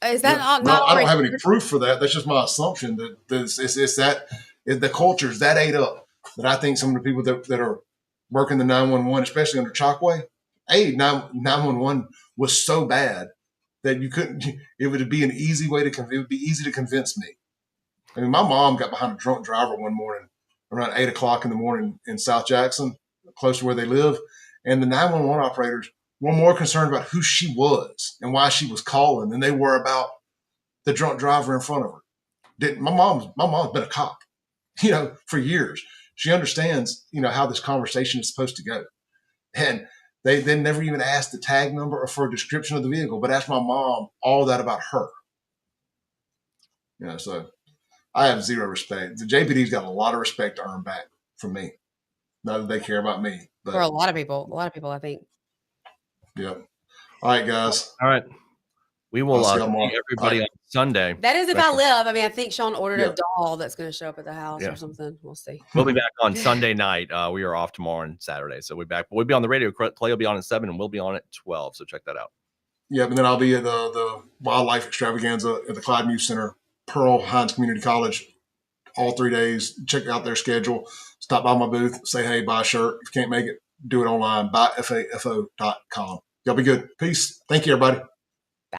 Is that not? No, I don't have any proof for that. That's just my assumption that the culture is that ate up that I think some of the people that are working the 911, especially under Chokwe, 911 was so bad that you couldn't. It would be an easy way to. It would be easy to convince me. I mean, my mom got behind a drunk driver one morning around 8 o'clock in the morning in South Jackson, close to where they live, and the 911 operators were more concerned about who she was and why she was calling than they were about the drunk driver in front of her. My mom's been a cop, for years. She understands, how this conversation is supposed to go. And they never even asked the tag number or for a description of the vehicle, but asked my mom all that about her. So I have zero respect. The JPD's got a lot of respect to earn back from me. Not that they care about me. But for a lot of people, I think. Yeah. All right, guys. All right. We will see everybody on Sunday. That is if I live. I mean, I think Sean ordered a doll that's going to show up at the house or something. We'll see. We'll be back on Sunday night. We are off tomorrow and Saturday. So we'll be back. We'll be on the radio. Clay will be on at 7 and we'll be on at 12. So check that out. Yeah, but then I'll be at the Wildlife Extravaganza at the Clyde Muse Center, Pearl Hines Community College, all 3 days. Check out their schedule. Stop by my booth. Say hey, buy a shirt. If you can't make it, do it online. Buyfafo.com. Y'all be good. Peace. Thank you, everybody.